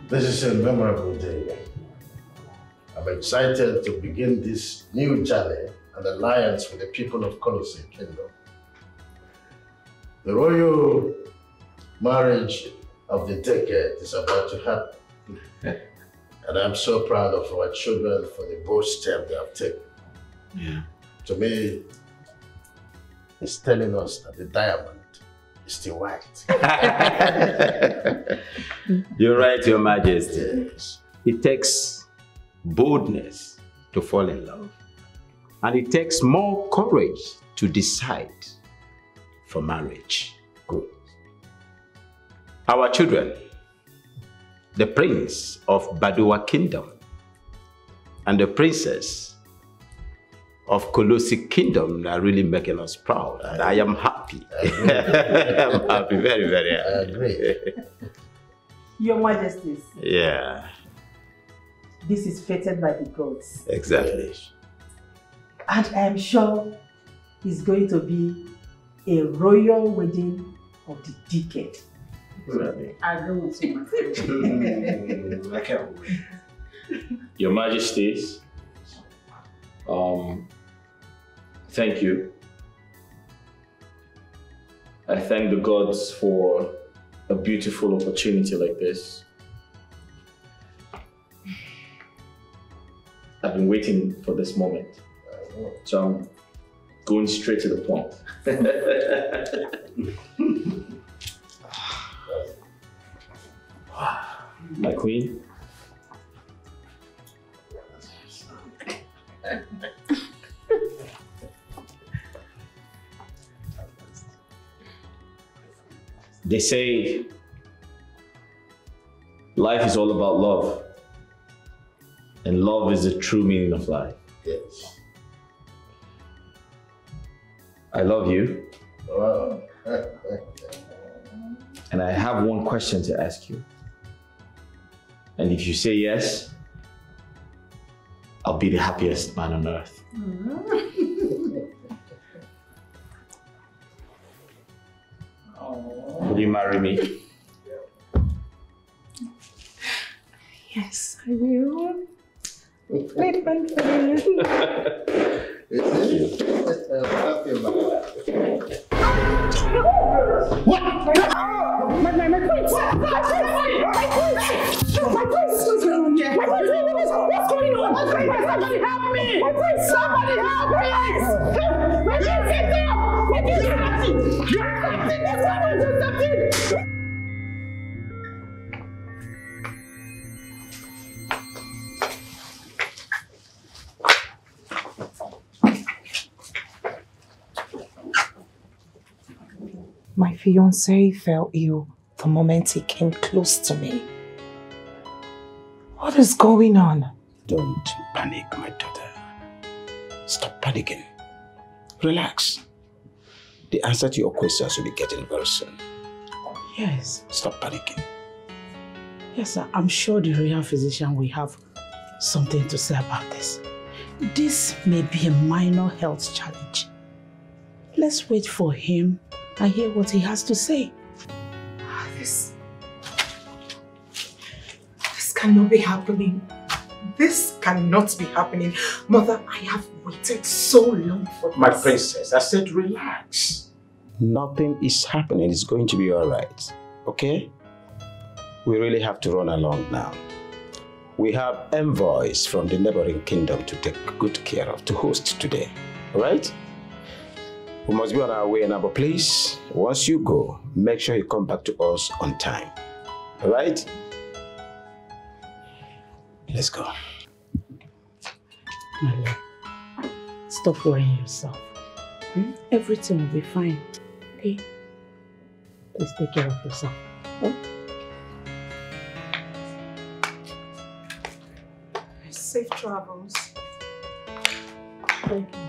This is a memorable day. I'm excited to begin this new journey and alliance with the people of Colossae Kingdom. The royal marriage of the decade is about to happen. And I'm so proud of our children for the bold step they have taken. Yeah. To me, it's telling us that the diamond is still white. You're right, Your Majesty. Yes. It takes boldness to fall in love. And it takes more courage to decide for marriage. Good. Our children, the prince of Badua Kingdom and the princess of Colossae Kingdom are really making us proud. And I am happy. I'm happy, very, very happy. I agree. Your Majesties, Yeah, this is fated by the gods. exactly. And I am sure it's going to be a royal wedding of the decade. I agree with you, my friend. I can't wait. Your Majesties, thank you. I thank the gods for a beautiful opportunity like this. I've been waiting for this moment. So I'm going straight to the point. My queen. They say life is all about love, and love is the true meaning of life. Yes. I love you, Wow. and I have one question to ask you. And if you say yes, I'll be the happiest man on earth. Will you marry me? Yes, I will. Wait, wait, wait. Happy about that. What? My prince! My prince! What's going on here? What's going on? Somebody help me! My prince! Somebody help me! My prince, sit down! My prince, you're nothing! You're nothing! There's someone do something! My fiancé fell ill the moment he came close to me. What is going on? Don't panic, my daughter. Stop panicking. Relax. The answer to your questions will be getting very soon. Yes. Stop panicking. Yes, sir. I'm sure the royal physician will have something to say about this. This may be a minor health challenge. Let's wait for him and hear what he has to say. This cannot be happening. This cannot be happening. Mother, I have waited so long for this. My princess, I said relax. Nothing is happening. It's going to be all right. Okay? We really have to run along now. We have envoys from the neighboring kingdom to take good care of, to host today. All right? We must be on our way now, but please, once you go, make sure you come back to us on time. All right? Let's go. My love, stop worrying yourself. Everything will be fine. Okay? Please take care of yourself. Oh? Safe travels. Thank you.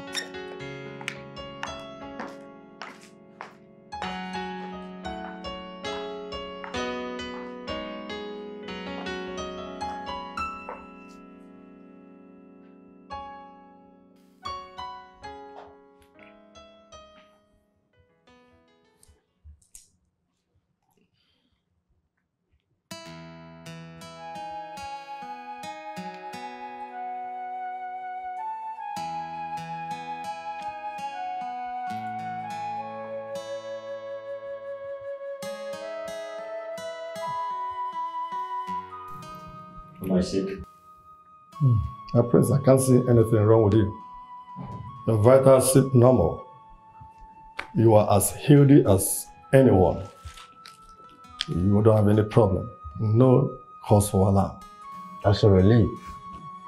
Am I sick? Prince, I can't see anything wrong with you. Your vitals seem normal. You are as healthy as anyone. You don't have any problem. No cause for alarm. That's a relief.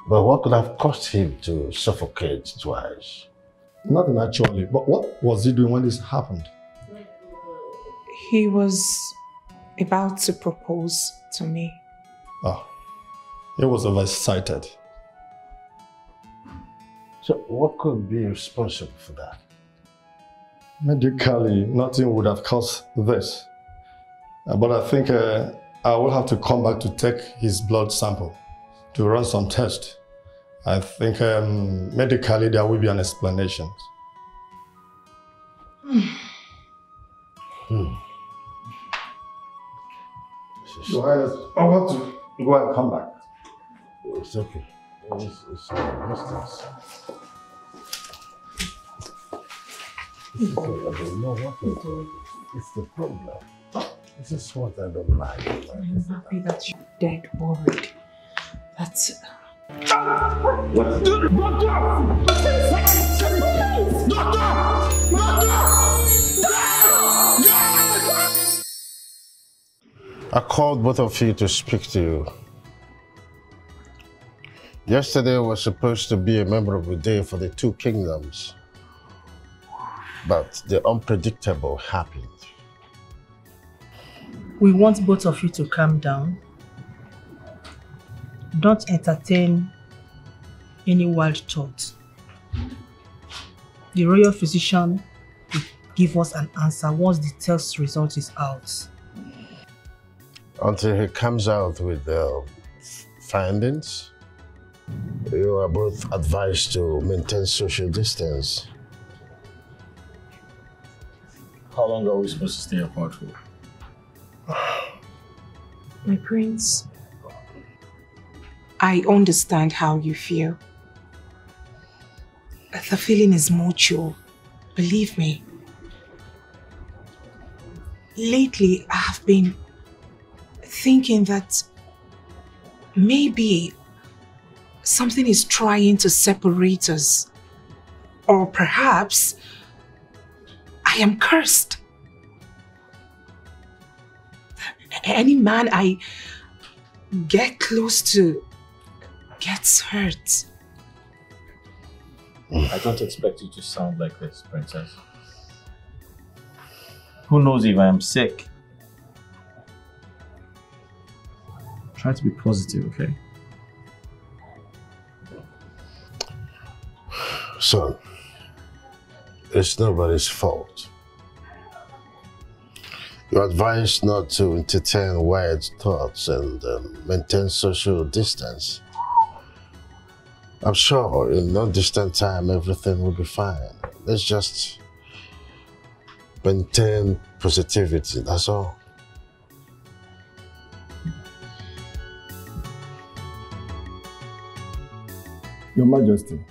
But what could have caused him to suffocate twice? Nothing actually. But what was he doing when this happened? He was about to propose to me. Ah, he was overexcited. So what could be responsible for that? Medically, nothing would have caused this. But I think I will have to come back to take his blood sample to run some tests. I think medically there will be an explanation. Your Highness, I'll have to go and come back. It's okay. It's distance. I don't know what it's the problem. This is what I don't like. I'm happy that you're dead worried. That's... I called both of you to speak to you. Yesterday was supposed to be a memorable day for the two kingdoms, but the unpredictable happened. We want both of you to calm down. Don't entertain any wild thoughts. The royal physician will give us an answer once the test result is out. Until he comes out with the findings, you are both advised to maintain social distance. How long are we supposed to stay apart for? My prince, I understand how you feel. The feeling is mutual, believe me. Lately, I have been thinking that maybe something is trying to separate us. Or perhaps I am cursed. Any man I get close to gets hurt. I don't expect you to sound like this, princess. Who knows if I am sick? Try to be positive, okay? Son, it's nobody's fault. You're advised not to entertain wild thoughts and maintain social distance. I'm sure in no distant time everything will be fine. Let's just maintain positivity, that's all. Your Majesty,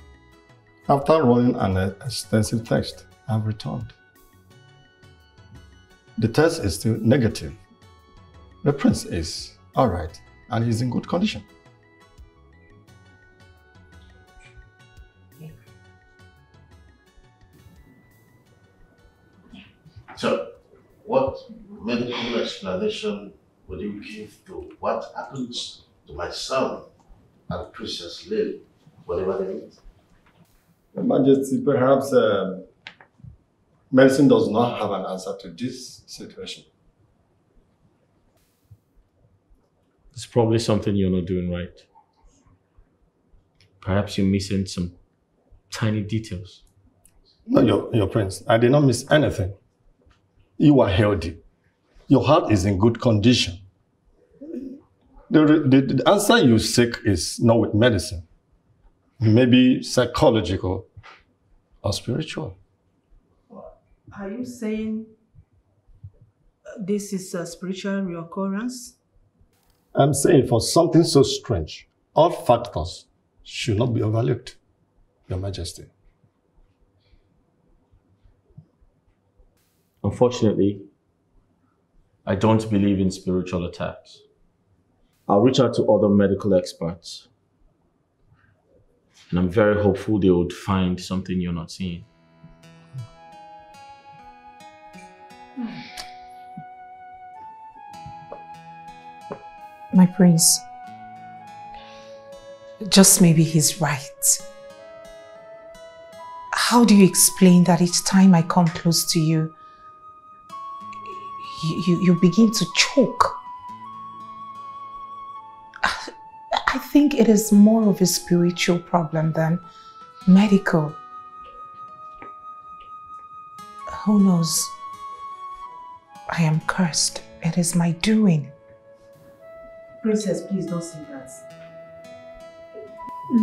after running an extensive test, I've returned. The test is still negative. The prince is all right and he's in good condition. So, what medical explanation would you give to what happens to my son and Princess Lily, whatever they need? Your Majesty, perhaps medicine does not have an answer to this situation. It's probably something you're not doing right. Perhaps you're missing some tiny details. No, your prince, I did not miss anything. You are healthy. Your heart is in good condition. The answer you seek is not with medicine. Maybe psychological or spiritual. Are you saying this is a spiritual reoccurrence? I'm saying for something so strange, all factors should not be overlooked, Your Majesty. Unfortunately, I don't believe in spiritual attacks. I'll reach out to other medical experts. And I'm very hopeful they would find something you're not seeing. My prince, just maybe he's right. How do you explain that each time I come close to you, you begin to choke? I think it is more of a spiritual problem than medical. Who knows? I am cursed. It is my doing. Princess, please don't say that.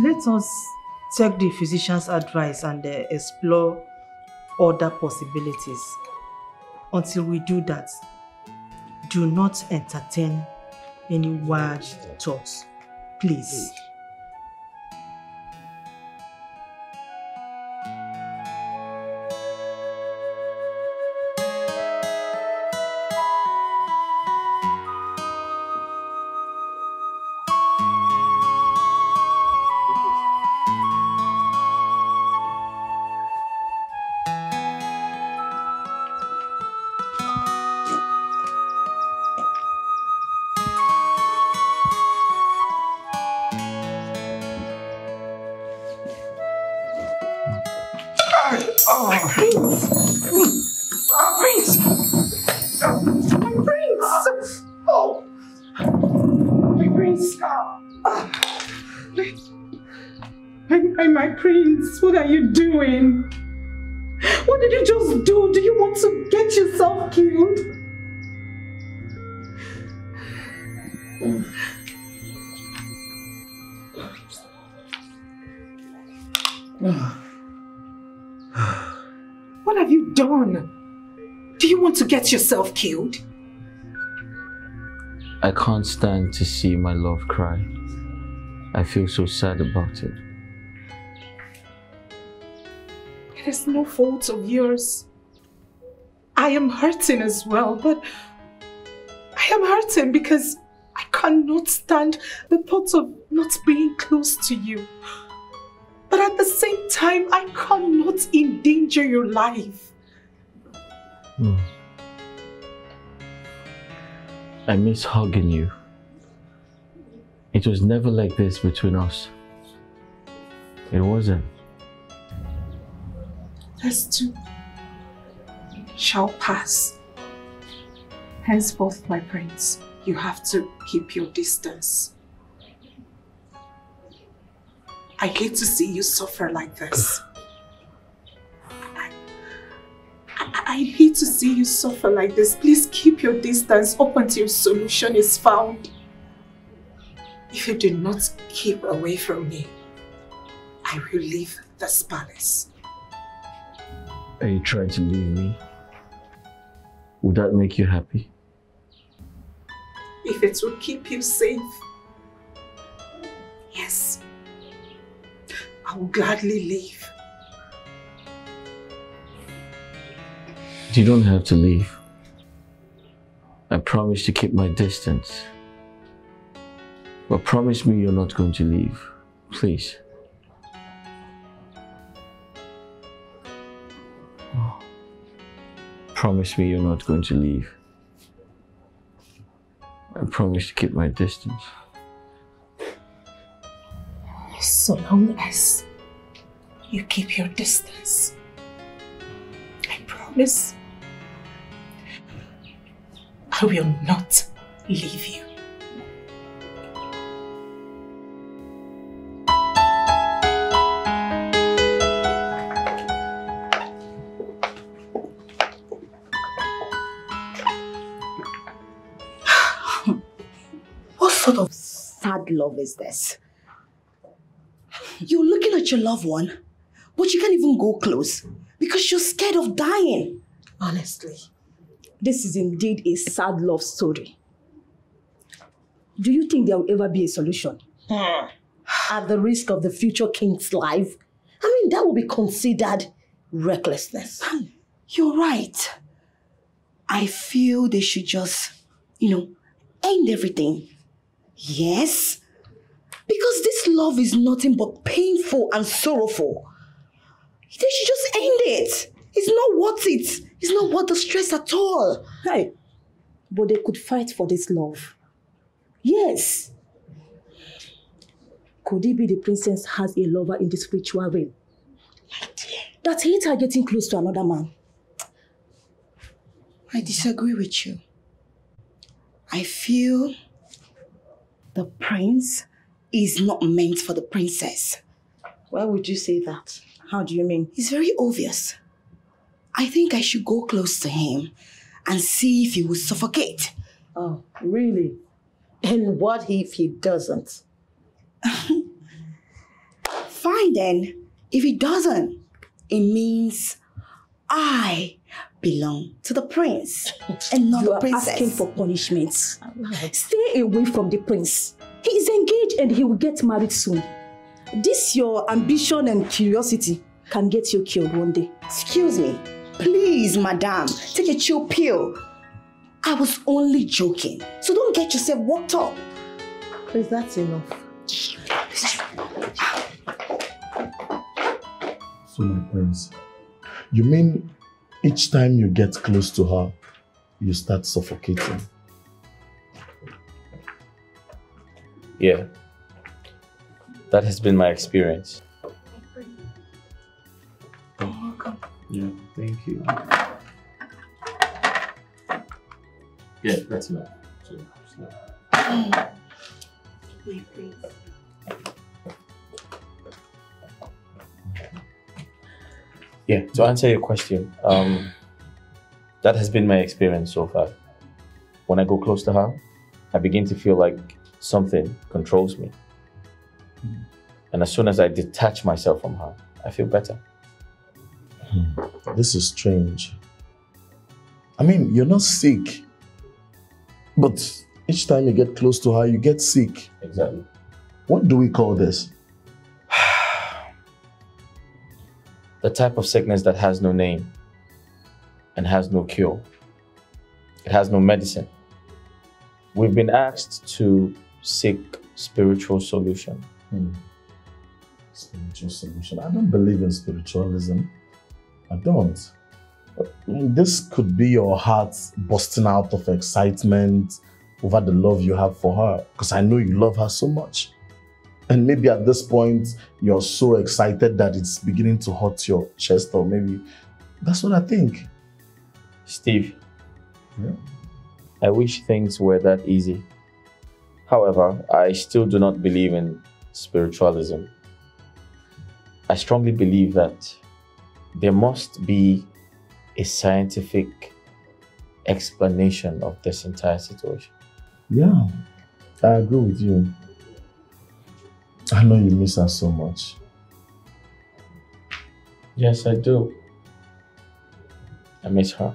Let us take the physician's advice and explore other possibilities. Until we do that, do not entertain any wild thoughts, please. My prince, what are you doing? What did you just do? Do you want to get yourself killed? What have you done? Do you want to get yourself killed? I can't stand to see my love cry. I feel so sad about it. It is no fault of yours. I am hurting as well, but I am hurting because I cannot stand the thought of not being close to you. But at the same time, I cannot endanger your life. I miss hugging you. It was never like this between us. It wasn't. This too shall pass. Henceforth, my prince, you have to keep your distance. I hate to see you suffer like this. I hate to see you suffer like this. Please keep your distance up until your solution is found. If you do not keep away from me, I will leave this palace. Are you trying to leave me? Would that make you happy? If it will keep you safe, yes, I will gladly leave. You don't have to leave. I promise to keep my distance. But promise me you're not going to leave. Please. Promise me you're not going to leave. I promise to keep my distance. So long as you keep your distance, I promise I will not leave you. What sort of sad love is this? You're looking at your loved one, but you can't even go close because you're scared of dying. Honestly, this is indeed a sad love story. Do you think there will ever be a solution? At the risk of the future king's life? I mean, that will be considered recklessness. You're right. I feel they should just, end everything. Yes. Because this love is nothing but painful and sorrowful. They should just end it. It's not worth it. It's not worth the stress at all. Hey, but they could fight for this love. Yes. Could it be the princess has a lover in the spiritual realm? My dear. That hates her getting close to another man. I disagree with you. I feel the prince is not meant for the princess. Why would you say that? How do you mean? It's very obvious. I think I should go close to him and see if he will suffocate. Oh, really? And what if he doesn't? Fine then. If he doesn't, it means I belong to the prince and not the princess. You are asking for punishment. Stay away from the prince. He is engaged and he will get married soon. This your ambition and curiosity can get you killed one day. Excuse me. Please, madam, take a chill pill. I was only joking. So don't get yourself worked up. Please, that's enough. So my prince, you mean each time you get close to her, you start suffocating? Yeah. That has been my experience. Yeah, thank you. Yeah, that's enough. My prince. Yeah, to answer your question, that has been my experience so far. When I go close to her, I begin to feel like something controls me. And as soon as I detach myself from her, I feel better. This is strange. I mean, you're not sick, but each time you get close to her, you get sick. Exactly. What do we call this? The type of sickness that has no name and has no cure. It has no medicine. We've been asked to seek spiritual solution. Spiritual solution. I don't believe in spiritualism. I don't. This could be your heart bursting out of excitement over the love you have for her, because I know you love her so much. And maybe at this point, you're so excited that it's beginning to hurt your chest, or maybe that's what I think. Steve, yeah. I wish things were that easy. However, I still do not believe in spiritualism. I strongly believe that there must be a scientific explanation of this entire situation. Yeah, I agree with you. I know you miss her so much. Yes, I do. I miss her.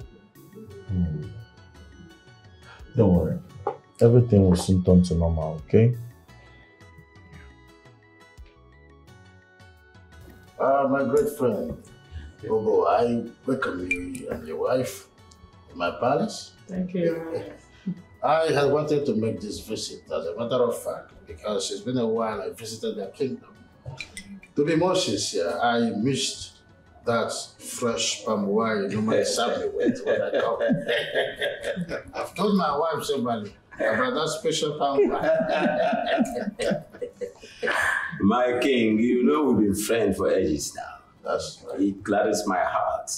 Don't worry. Everything will soon turn to normal, okay? My great friend, Bobo, I welcome you and your wife in my palace. Thank you. I had wanted to make this visit, as a matter of fact, because it's been a while I visited their kingdom. To be more sincere, I missed that fresh palm wine you normally serve me with when I come. I've told my wife somebody about that special palm wine. My king, you know we've been friends for ages now. That's right. It gladdens my heart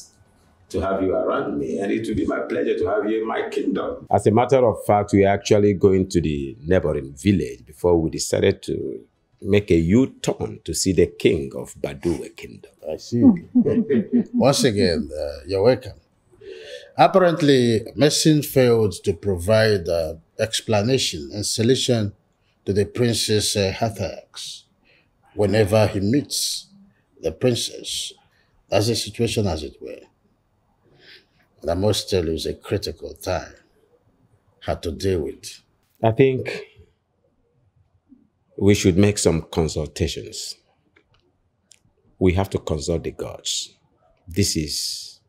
to have you around me, and it will be my pleasure to have you in my kingdom. As a matter of fact, we are actually going to the neighboring village before we decided to make a U-turn to see the king of Badua Kingdom. I see. Once again, you're welcome. Apparently, Messin failed to provide explanation and solution to the prince's headaches whenever he meets the princess. That's the situation, as it were. And I must tell you, it's a critical time. Had to deal with. I think we should make some consultations. We have to consult the gods. This is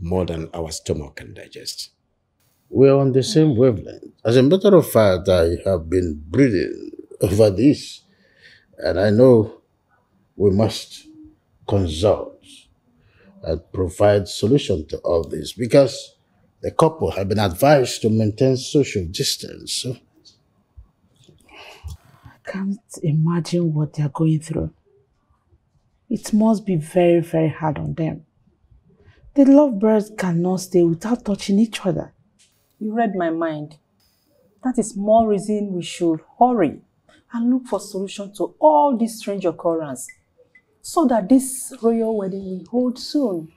more than our stomach can digest. We're on the same wavelength. As a matter of fact, I have been brooding over this, and I know we must consult and provide solution to all this because the couple have been advised to maintain social distance. So. I can't imagine what they're going through. It must be very, very hard on them. The lovebirds cannot stay without touching each other. You read my mind. That is more reason we should hurry and look for solution to all this strange occurrence so that this royal wedding will hold soon.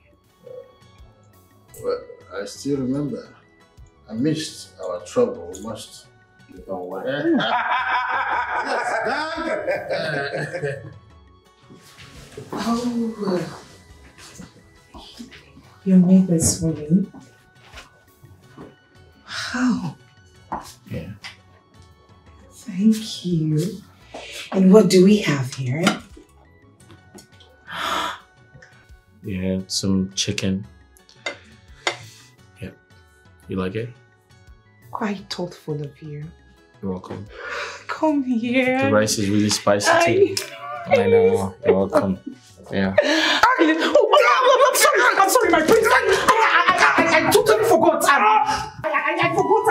Well, I still remember. Amidst our trouble, we must get on well. Oh, you made this for me? Wow. Yeah. Thank you. And what do we have here? Yeah, some chicken. Yeah. You like it? Quite thoughtful of you. You're welcome. Come here. The rice is really spicy too. I know. You're welcome. Yeah. I'm sorry, my prince. I totally forgot. I forgot.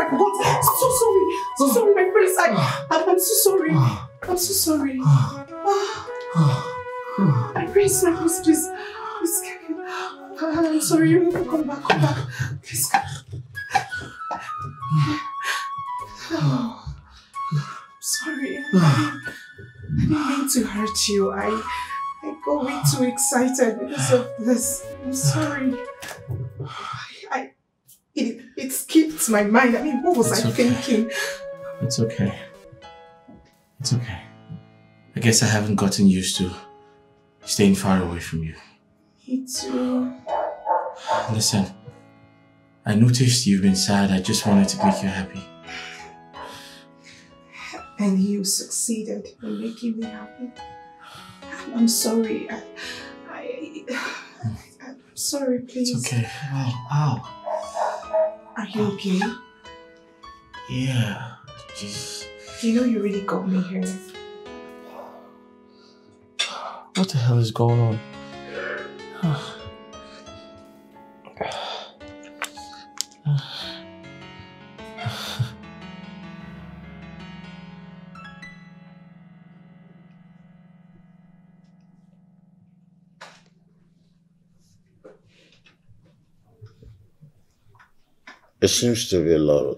So sorry, my prince. I'm so sorry. I'm so sorry. My prince, please. I'm sorry. You need to come back. Please come. Sorry. I didn't mean to hurt you. I got way too excited because of this. I'm sorry. It skipped my mind. I mean, what was I thinking? It's okay. It's okay. I guess I haven't gotten used to staying far away from you. Me too. Listen, I noticed you've been sad. I just wanted to make you happy. And you succeeded in making me happy. I'm sorry. I'm sorry, please. It's okay. Ow. Are you okay? Yeah. Jeez. You know you really got me here. What the hell is going on? There seems to be a lot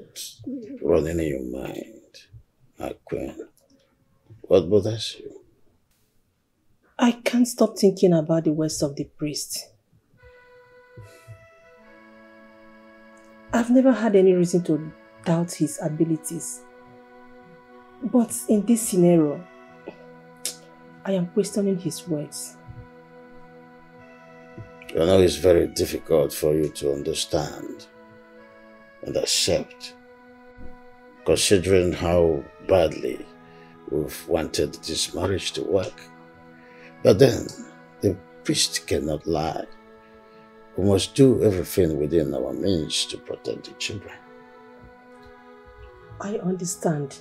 running in your mind, my queen. What bothers you? I can't stop thinking about the words of the priest. I've never had any reason to doubt his abilities. But in this scenario, I am questioning his words. I know it's very difficult for you to understand and accept, considering how badly we've wanted this marriage to work. But then, the priest cannot lie. We must do everything within our means to protect the children. I understand.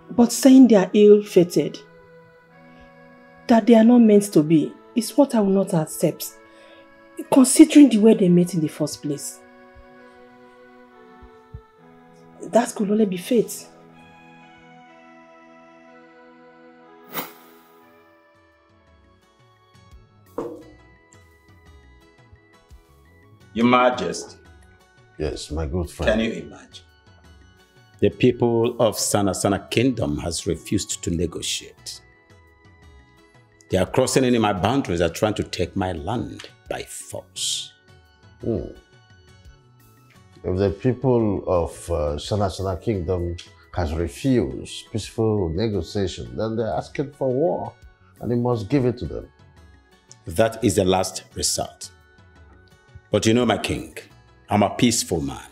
But saying they are ill-fated, that they are not meant to be, is what I will not accept, considering the way they met in the first place. That could only be fate. Your Majesty. Yes, my good friend. Can you imagine? The people of Sana Kingdom has refused to negotiate. They are crossing any of my boundaries and trying to take my land by force. If the people of Sana Kingdom has refused peaceful negotiation, then they're asking for war, and you must give it to them. That is the last resort. But you know, my king, I'm a peaceful man.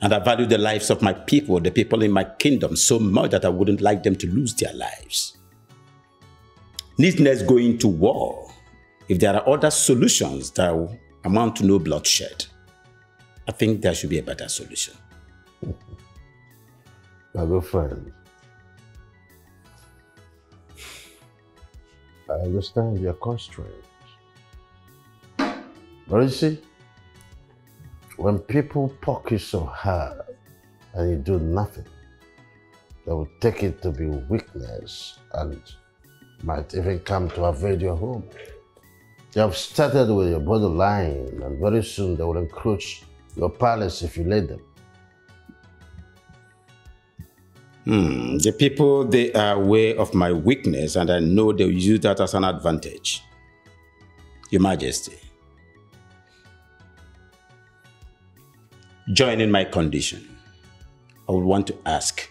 And I value the lives of my people, the people in my kingdom, so much that I wouldn't like them to lose their lives. Needless going to war if there are other solutions that will amount to no bloodshed. I think there should be a better solution. My good friend, I understand your constraints. But you see, when people poke you so hard and you do nothing, they will take it to be weakness and might even come to invade your home. You have started with your borderline, and very soon they will encroach your palace if you let them. The people, they are aware of my weakness, and I know they will use that as an advantage. Your Majesty, joining my condition, I would want to ask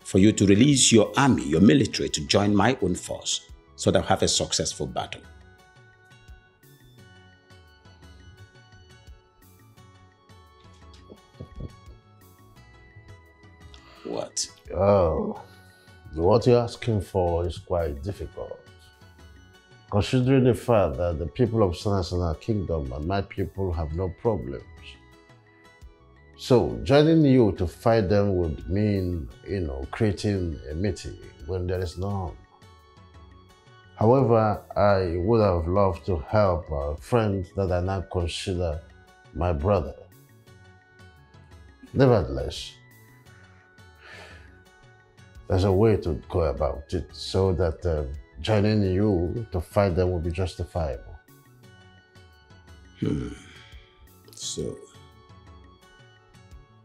for you to release your army, your military, to join my own force so that I have a successful battle. What? Oh, what you're asking for is quite difficult. Considering the fact that the people of Sanasana Kingdom and my people have no problems. So, joining you to fight them would mean, creating a meeting when there is none. However, I would have loved to help a friend that I now consider my brother. Nevertheless, there's a way to go about it so that joining you to fight them will be justifiable. So,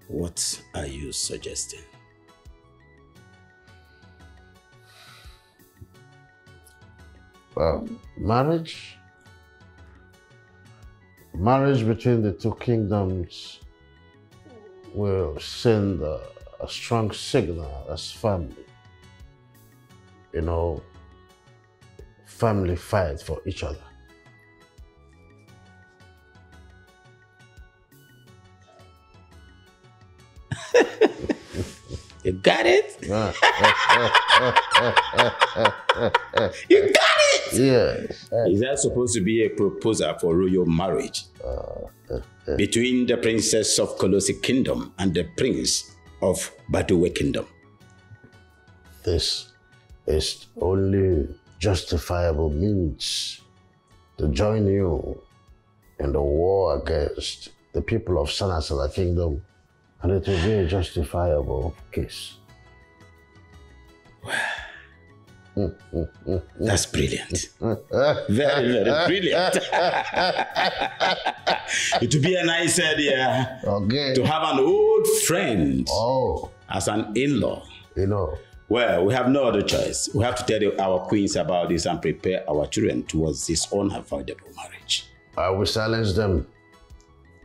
what are you suggesting? Marriage? Marriage between the two kingdoms will send a strong signal as family. Family fight for each other. You got it? You got it! Yes. Is that supposed to be a proposal for royal marriage between the princess of Kolosi Kingdom and the prince of Baduwe Kingdom? This is only justifiable means to join you in the war against the people of Sanasala Kingdom, and it will be a justifiable case. That's brilliant. Very, very brilliant. It would be a nice idea to have an old friend as an in-law. Well, we have no other choice. We have to tell our queens about this and prepare our children towards this unavoidable marriage. I will silence them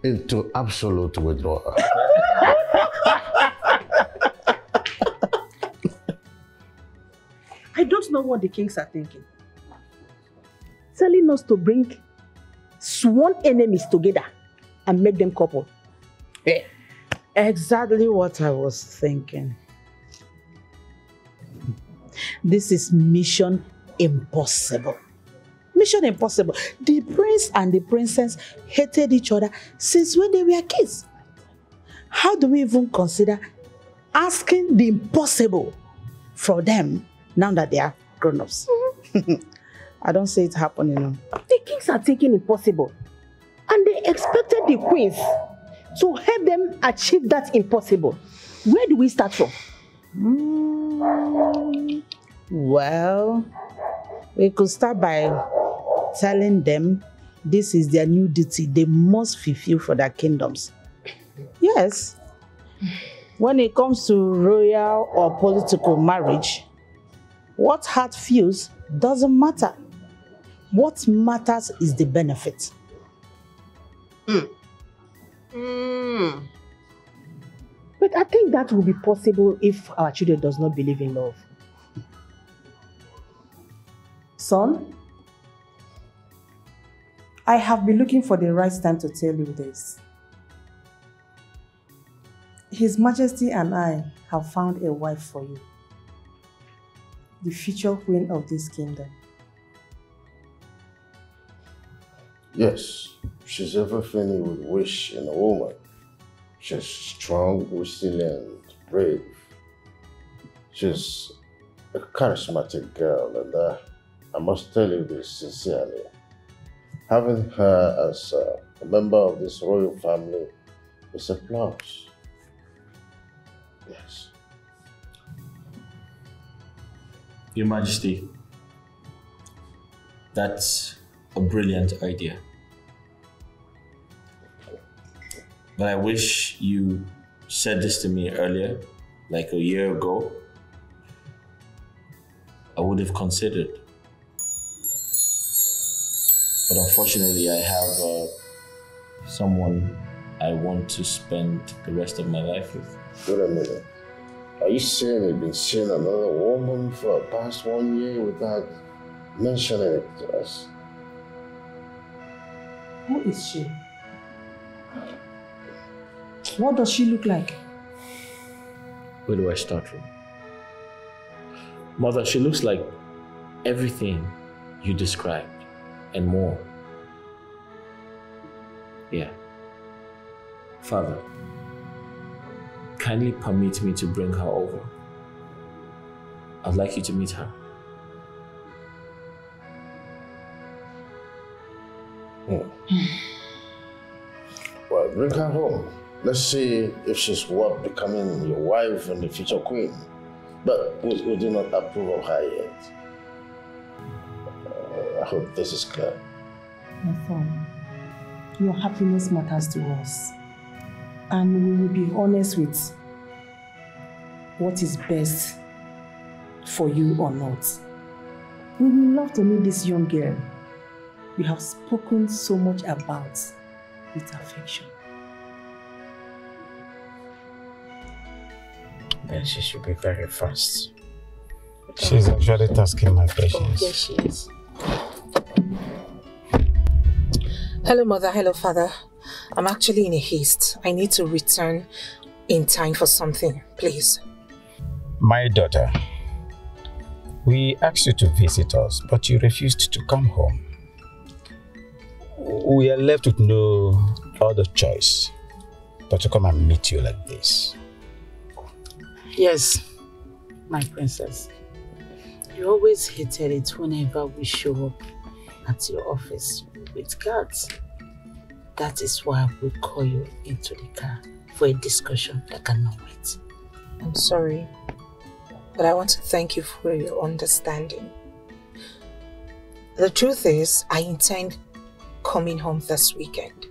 into absolute withdrawal. I don't know what the kings are thinking. Telling us to bring sworn enemies together and make them couple. Exactly what I was thinking. This is mission impossible. Mission impossible. The prince and the princess hated each other since when they were kids. How do we even consider asking the impossible for them now that they are grown-ups? I don't see it happening. The kings are thinking impossible, and they expected the queens to help them achieve that impossible. Where do we start from? Well, we could start by telling them this is their new duty they must fulfill for their kingdoms. Yes. When it comes to royal or political marriage, what heart feels doesn't matter. What matters is the benefit. But I think that will be possible if our children does not believe in love. Son, I have been looking for the right time to tell you this. His Majesty and I have found a wife for you, the future queen of this kingdom. Yes, she's everything you would wish in a woman. She's strong, resilient, brave. She's a charismatic girl, and I must tell you this sincerely. Having her as a member of this royal family is a plus. Yes. Your Majesty, that's a brilliant idea. But I wish you said this to me earlier, like a year ago. I would have considered. But unfortunately, I have someone I want to spend the rest of my life with. Wait a minute. Are you saying you've been seeing another woman for the past 1 year without mentioning it to us? Who is she? What does she look like? Where do I start from? Mother, she looks like everything you described and more. Yeah. Father, kindly permit me to bring her over. I'd like you to meet her. Well, bring her home. Let's see if she's worth becoming your wife and the future queen. But we do not approve of her yet. I hope this is clear. My son, your happiness matters to us. And we will be honest with what is best for you or not. We will love to meet this young girl we have spoken so much about with affection. Then she should be very fast. She's actually tasking my patience. Yes, she is. Hello, Mother. Hello, Father. I'm actually in a haste. I need to return in time for something, please. My daughter, we asked you to visit us, but you refused to come home. We are left with no other choice but to come and meet you like this. Yes, my princess. You always hated it whenever we show up at your office with guards. That is why we call you into the car for a discussion that cannot wait. I'm sorry, but I want to thank you for your understanding. The truth is, I intend coming home this weekend.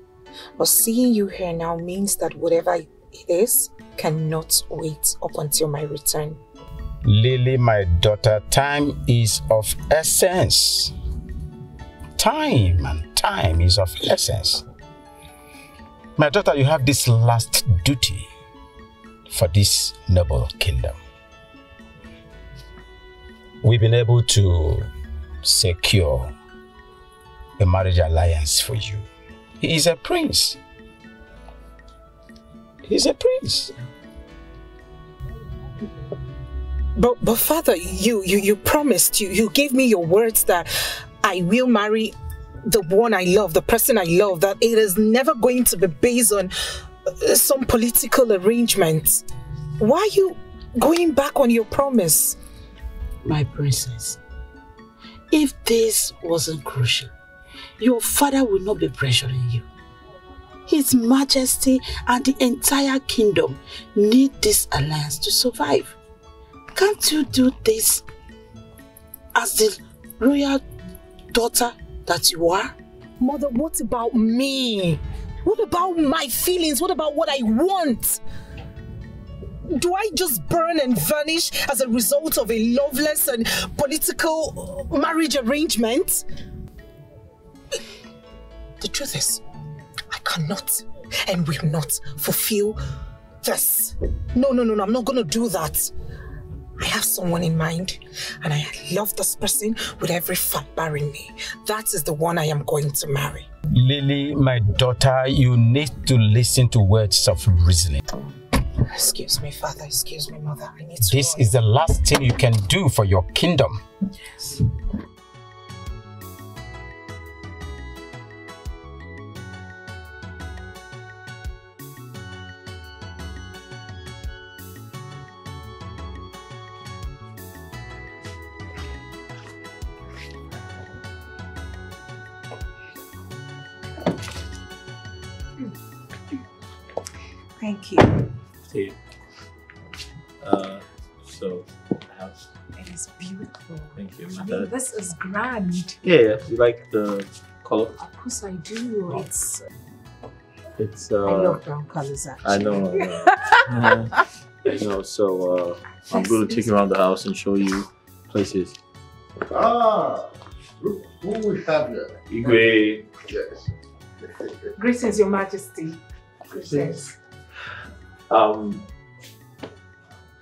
But seeing you here now means that whatever it is cannot wait up until my return. Lily, my daughter, time is of essence. Time is of essence. My daughter, you have this last duty for this noble kingdom. We've been able to secure a marriage alliance for you. He is a prince. He's a prince. But Father, you promised, you gave me your words that I will marry the one I love, the person I love, that it is never going to be based on some political arrangement. Why are you going back on your promise? My princess, if this wasn't crucial, your father will not be pressuring you. His Majesty and the entire kingdom need this alliance to survive. Can't you do this as the royal daughter that you are? Mother, what about me? What about my feelings? What about what I want? Do I just burn and vanish as a result of a loveless and political marriage arrangement? The truth is, I cannot and will not fulfill this. No, I'm not going to do that. I have someone in mind, and I love this person with every fiber in me. That is the one I am going to marry. Lily, my daughter, you need to listen to words of reasoning. Excuse me, Father. Excuse me, Mother. I need to... This is the last thing you can do for your kingdom. Yes. Thank you. See. So, house. It is beautiful. Thank you. I mean, this is grand. Yeah. You like the color? Of course I do. It's. I love brown colors actually. I know. I know. So I'm going to take you around the house and show you places. Ah, who we have here? Igwe. Yes. Greetings, Your Majesty. Greetings.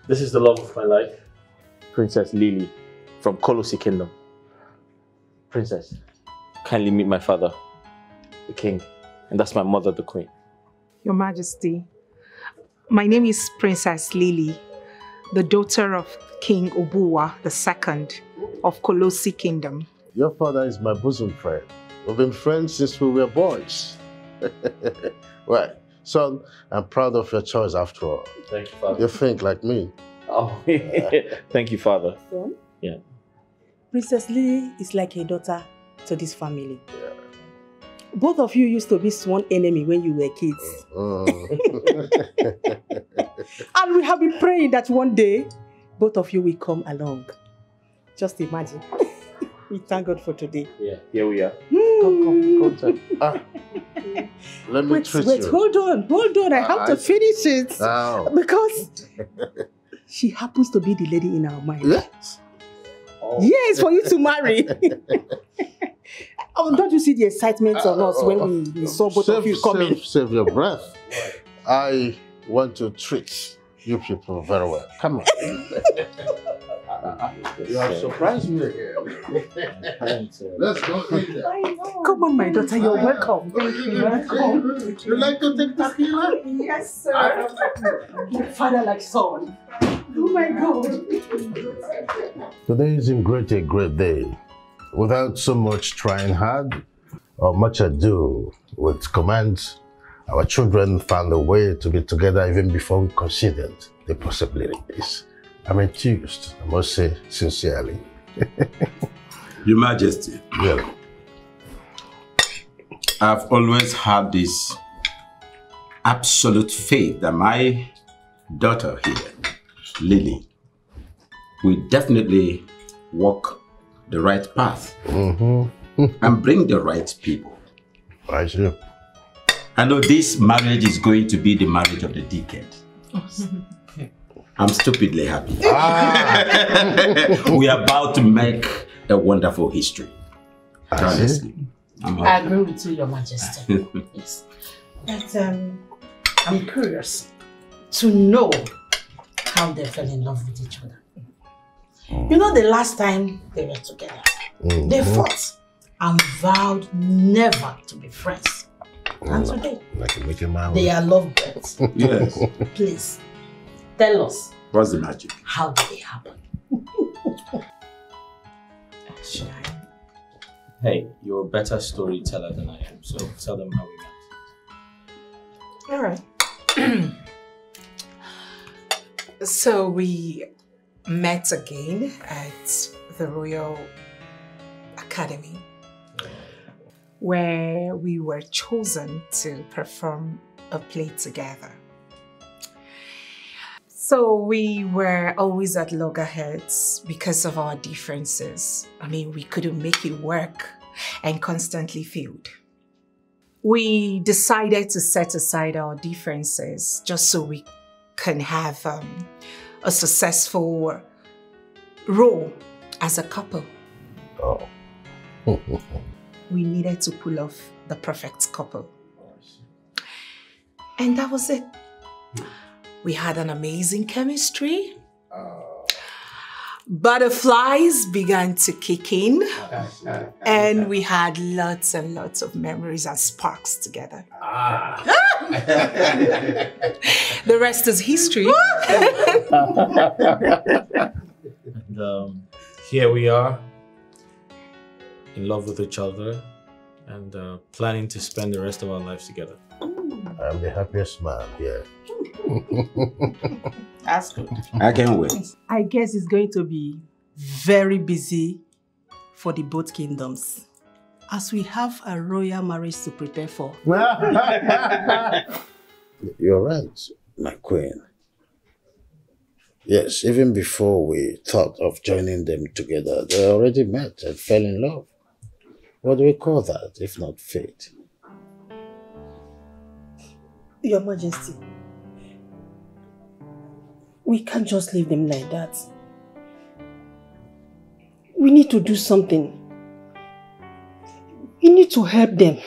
This is the love of my life, Princess Lily from Kolosi Kingdom. Princess, kindly meet my father, the king, and that's my mother, the queen. Your Majesty, my name is Princess Lily, the daughter of King Obuwa II of Kolosi Kingdom. Your father is my bosom friend. We've been friends since we were boys. Well, son, I'm proud of your choice after all. Thank you, Father. You think like me. Oh, thank you, Father. Son? Yeah. Princess Lily is like a daughter to this family. Yeah. Both of you used to be sworn enemy when you were kids. And we have been praying that one day, both of you will come along. Just imagine. We thank God for today. Yeah, here we are. Come. Let me treat you. Wait, hold on. I have to finish it. Oh. Because she happens to be the lady in our mind. Yes. Oh. Yes, for you to marry. Oh, don't you see the excitement on us when we saw both of you coming? Save your breath. I want to treat you people very well. Come on. You have surprised me again. Let's go in there. Come on, my daughter, you're welcome. You like to take tequila? Yes, sir. Father like son. Oh my God. Today is indeed a great day. Without so much trying hard or much ado with commands, our children found a way to be together even before we considered the possibilities. I'm enthused, I must say sincerely. Your Majesty. Yeah. I've always had this absolute faith that my daughter here, Lily, will definitely walk the right path and bring the right people. I see. I know this marriage is going to be the marriage of the decade. I'm stupidly happy. We are about to make a wonderful history. Honestly. I agree with you, Your Majesty. Yes. But I'm curious to know how they fell in love with each other. You know, the last time they were together, they fought and vowed never to be friends. And today, they are lovebirds. Yes. Please, tell us. What's the magic? How did it happen? Hey, you're a better storyteller than I am, so tell them how we met. All right. So we met again at the Royal Academy, where we were chosen to perform a play together. So we were always at loggerheads because of our differences. I mean, we couldn't make it work and constantly failed. We decided to set aside our differences just so we can have a successful role as a couple. Oh. We needed to pull off the perfect couple. And that was it. We had an amazing chemistry. Butterflies began to kick in. And we had lots and lots of memories and sparks together. The rest is history. And here we are, in love with each other and planning to spend the rest of our lives together. I'm the happiest man here. That's good. I can't wait. I guess it's going to be very busy for the both kingdoms, as we have a royal marriage to prepare for. You're right, my queen. Yes, even before we thought of joining them together, they already met and fell in love. What do we call that, if not fate? Your Majesty, we can't just leave them like that. We need to do something. We need to help them.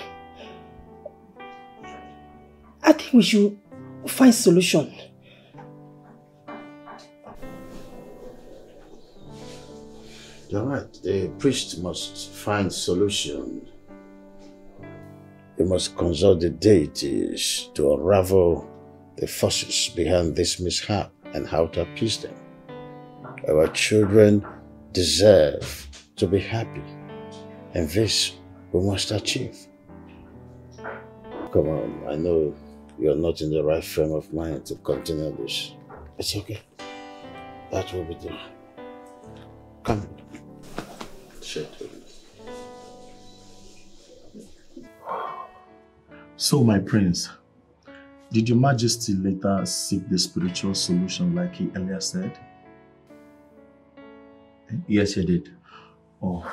I think we should find solution. You're right. The priest must find solution. He must consult the deities to unravel the forces behind this mishap and how to appease them. Our children deserve to be happy, and this we must achieve. Come on, I know you're not in the right frame of mind to continue this. It's okay. That will be done. Come. So, my prince, did your majesty later seek the spiritual solution like he earlier said? Yes, he did. Oh,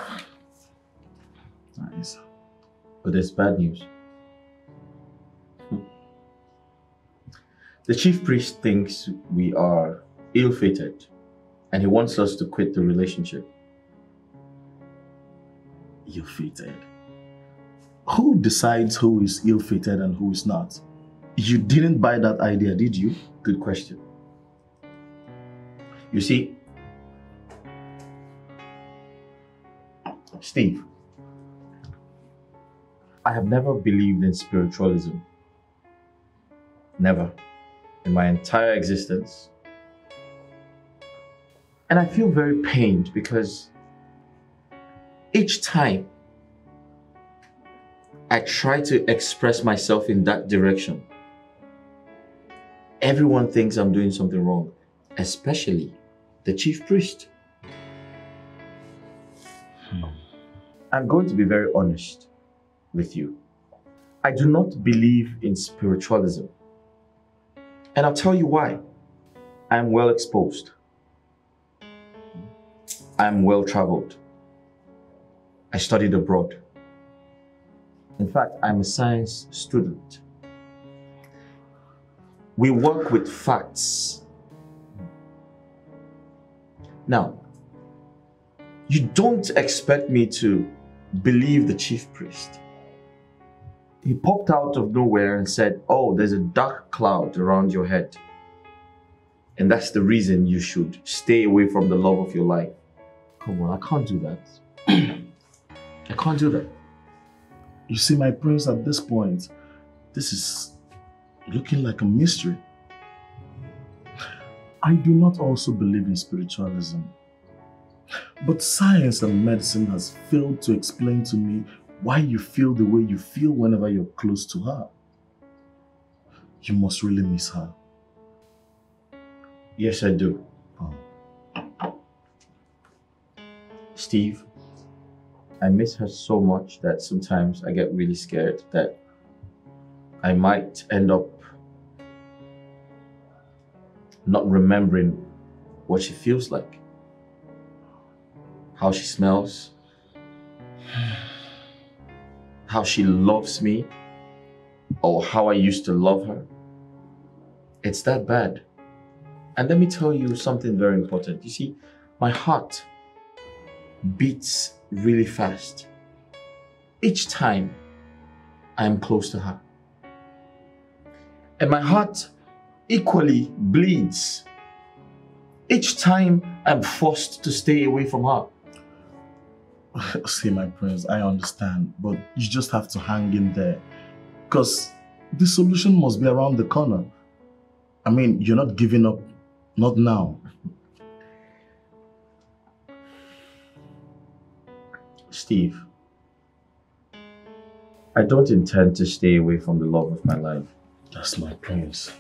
nice. But there's bad news. The chief priest thinks we are ill-fated and he wants us to quit the relationship. Ill-fated? Who decides who is ill-fated and who is not? You didn't buy that idea, did you? Good question. You see, Steve, I have never believed in spiritualism. Never. In my entire existence. And I feel very pained because each time I try to express myself in that direction, everyone thinks I'm doing something wrong, especially the chief priest. I'm going to be very honest with you. I do not believe in spiritualism. And I'll tell you why. I'm well exposed. I'm well traveled. I studied abroad. In fact, I'm a science student. We work with facts. Now, you don't expect me to believe the chief priest. He popped out of nowhere and said, oh, there's a dark cloud around your head. And that's the reason you should stay away from the love of your life. Come on, I can't do that. I can't do that. You see, my prince, at this point, this is looking like a mystery. I do not also believe in spiritualism. But science and medicine has failed to explain to me why you feel the way you feel whenever you're close to her. You must really miss her. Yes, I do. Steve, I miss her so much that sometimes I get really scared that I might end up not remembering what she feels like, how she smells, how she loves me, or how I used to love her. It's that bad. And let me tell you something very important. You see, my heart beats really fast each time I am close to her. And my heart equally bleeds each time I'm forced to stay away from her. See, my prince, I understand, but you just have to hang in there because the solution must be around the corner. I mean, you're not giving up, not now. Steve, I don't intend to stay away from the love of my life. That's my prince.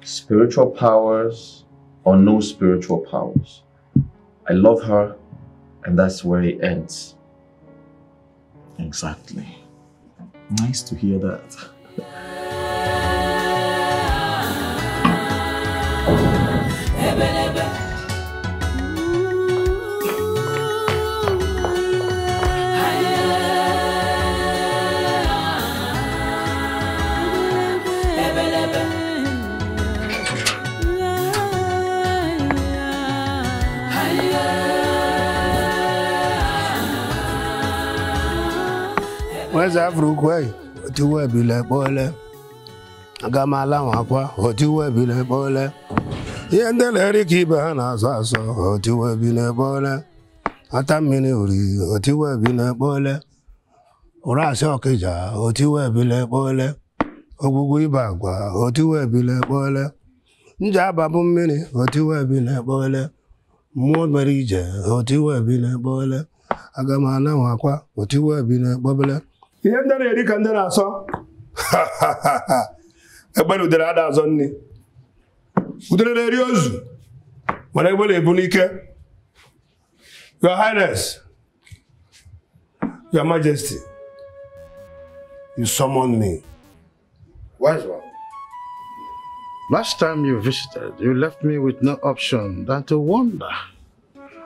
Spiritual powers or no spiritual powers, I love her, and that's where it ends. Exactly. Nice to hear that. Where's Africa? What you wear be like boy? I got my lawn, what you wear be like boy? And then let it keep an ass, what you wear be like boy? At a minute, what you wear be like boy? Or I saw Kaja, what you wear be like boy? Ogugui Bagua, what you wear be like boy? Jababu mini, what you wear be like boy? More Marija, what you wear be like boy? I got my lawn, what you wear be like boy? Yenda ready kandana so. Ebanu dera da zonni. Udere riozu. Mana ebole ebunike. Your Highness. Your Majesty. You summoned me. Wise one. Last time you visited, you left me with no option than to wonder.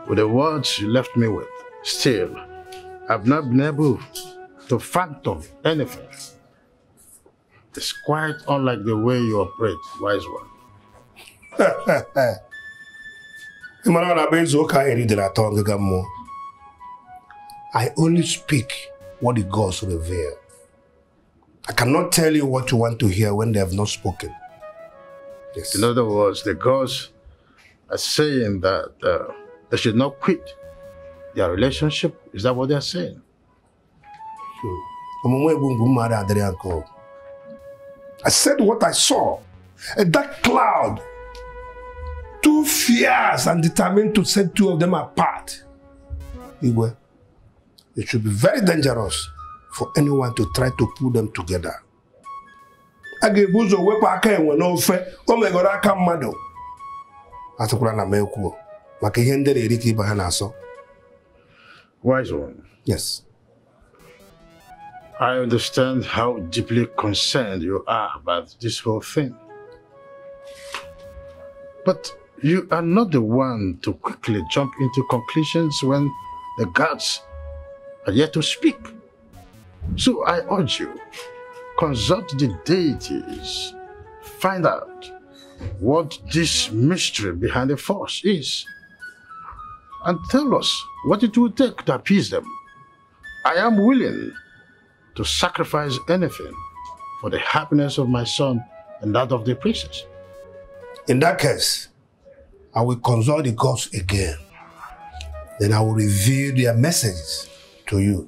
With the words you left me with. Still, I've not been able to phantom anything. It's quite unlike the way you operate, wise one. I only speak what the gods reveal. I cannot tell you what you want to hear when they have not spoken. Yes. In other words, the gods are saying that they should not quit their relationship. Is that what they're saying? I said what I saw. A dark cloud. Too fierce and determined to set two of them apart. Igwe, it should be very dangerous for anyone to try to pull them together. Wise one. Yes. I understand how deeply concerned you are about this whole thing. But you are not the one to quickly jump into conclusions when the gods are yet to speak. So I urge you, consult the deities, find out what this mystery behind the force is, and tell us what it will take to appease them. I am willing to sacrifice anything for the happiness of my son and that of the princess. In that case, I will consult the gods again. Then I will reveal their messages to you.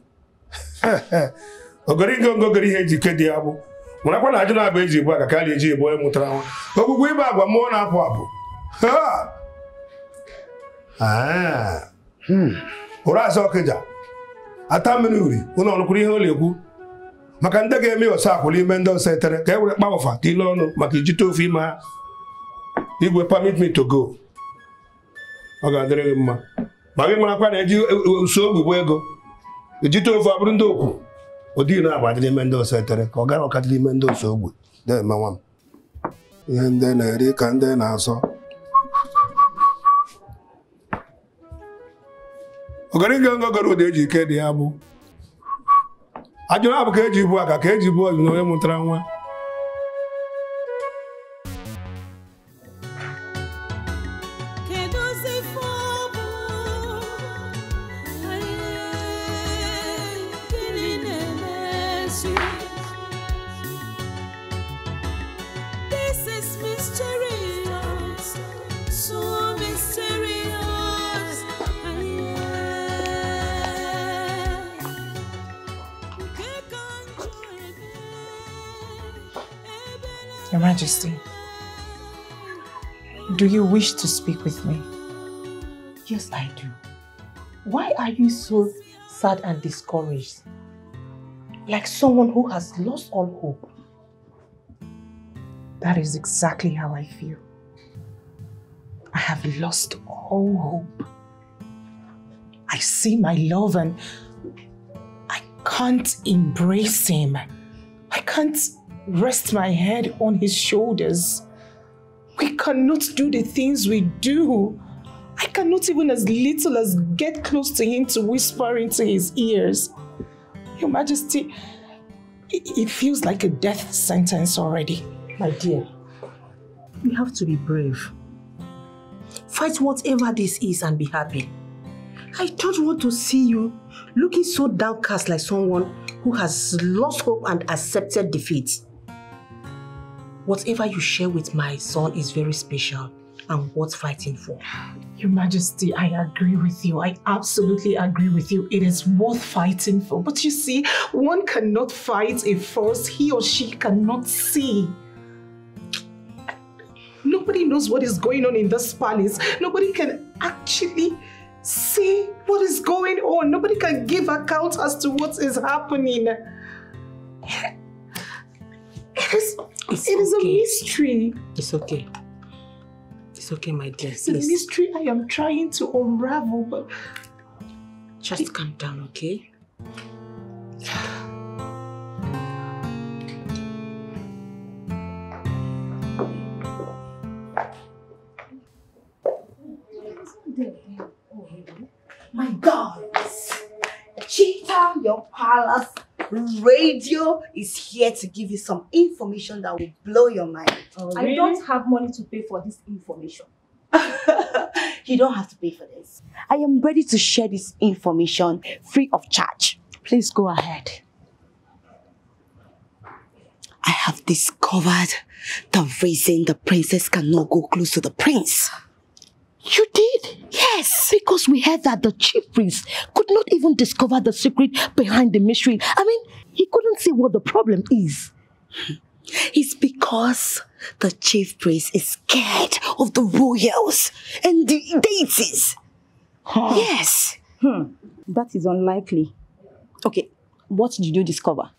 Makanda game yo sa ko li mendo setere ke we pa ofa ti lonu makijito fi ma igwe permit me to go oga dere mma magi mara kwa na eji so gbugbo ego ejito ofa buru ndo oku odi na agba dile mendo setere ka oga ka dile mendo so ogbu de ma nwam ihe nde na eri ka nde na aso ogari ngo goro de ji ke de abu Ajuna buka eji bu aka ka eji bu no e mutara nwa. This is mysterious, so mysterious. Your Majesty, do you wish to speak with me? Yes, I do. Why are you so sad and discouraged? Like someone who has lost all hope. That is exactly how I feel. I have lost all hope. I see my love and I can't embrace him. I can't rest my head on his shoulders. We cannot do the things we do. I cannot even as little as get close to him to whisper into his ears. Your Majesty, it feels like a death sentence already. My dear, you have to be brave. Fight whatever this is and be happy. I don't want to see you looking so downcast like someone who has lost hope and accepted defeat. Whatever you share with my son is very special and worth fighting for. Your Majesty, I agree with you. I absolutely agree with you. It is worth fighting for. But you see, one cannot fight a force he or she cannot see. Nobody knows what is going on in this palace. Nobody can actually see what is going on. Nobody can give account as to what is happening. It is a mystery. It's okay. It's okay, my dear. It's a mystery I am trying to unravel, but... Just calm down, okay? My gods! Cheetah, your palace radio is here to give you some information that will blow your mind. Oh, really? I don't have money to pay for this information. You don't have to pay for this. I am ready to share this information free of charge. Please go ahead. I have discovered the reason the princess cannot go close to the prince. You did? Yes, because we heard that the chief priest could not even discover the secret behind the mystery. I mean, he couldn't see what the problem is. It's because the chief priest is scared of the royals and the deities. Yes. That is unlikely. Okay, what did you discover?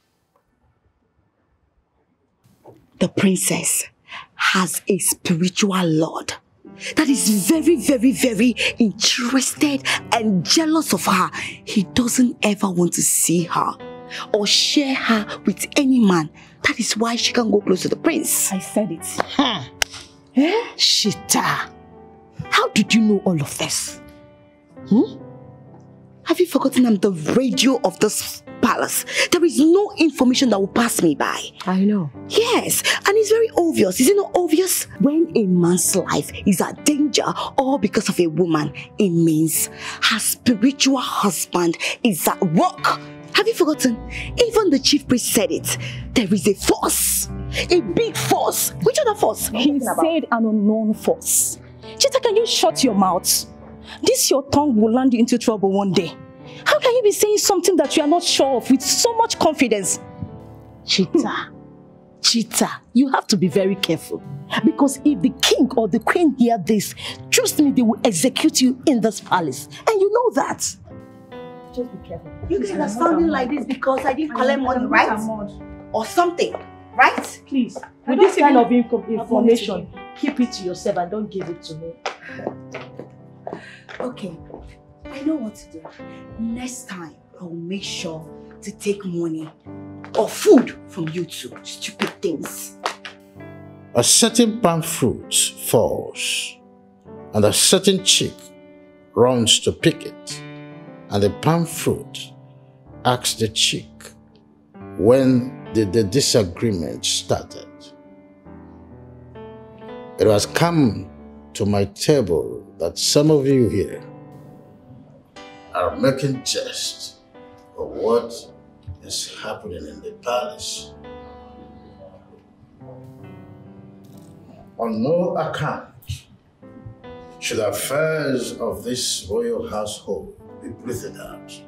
The princess has a spiritual lord that is very, very, very interested and jealous of her. He doesn't ever want to see her or share her with any man. That is why she can't go close to the prince. I said it. Shita, how did you know all of this? Have you forgotten I'm the radio of this palace? There is no information that will pass me by. I know. Yes, and it's very obvious. Is it not obvious? When a man's life is at danger all because of a woman, it means her spiritual husband is at work. Have you forgotten? Even the chief priest said it. There is a force. A big force. Which other force? He said an unknown force. Chita, can you shut your mouth? This your tongue will land you into trouble one day. How can you be saying something that you are not sure of with so much confidence? Cheetah, you have to be very careful. Because if the king or the queen hear this, trust me, they will execute you in this palace. And you know that. Just be careful. You guys are sounding like this because I didn't collect money, right? Or something, right? Please, with this kind of information, keep it to yourself and don't give it to me. Okay, I know what to do. Next time, I will make sure to take money or food from you two. Stupid things. A certain palm fruit falls, and a certain chick runs to pick it. And the palm fruit asks the chick, when did the disagreement started? It has come to my table that some of you here are making jest of what is happening in the palace. On no account should affairs of this royal household be breathed out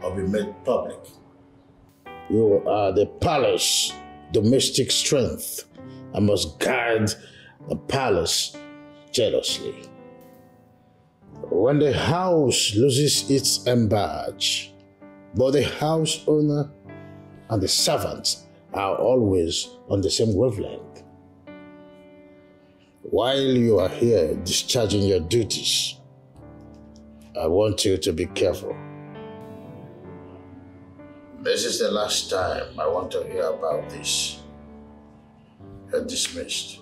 or be made public. You are the palace domestic strength and must guard the palace jealously. When the house loses its embadge, both the house owner and the servants are always on the same wavelength. While you are here discharging your duties, I want you to be careful. This is the last time I want to hear about this. You're dismissed.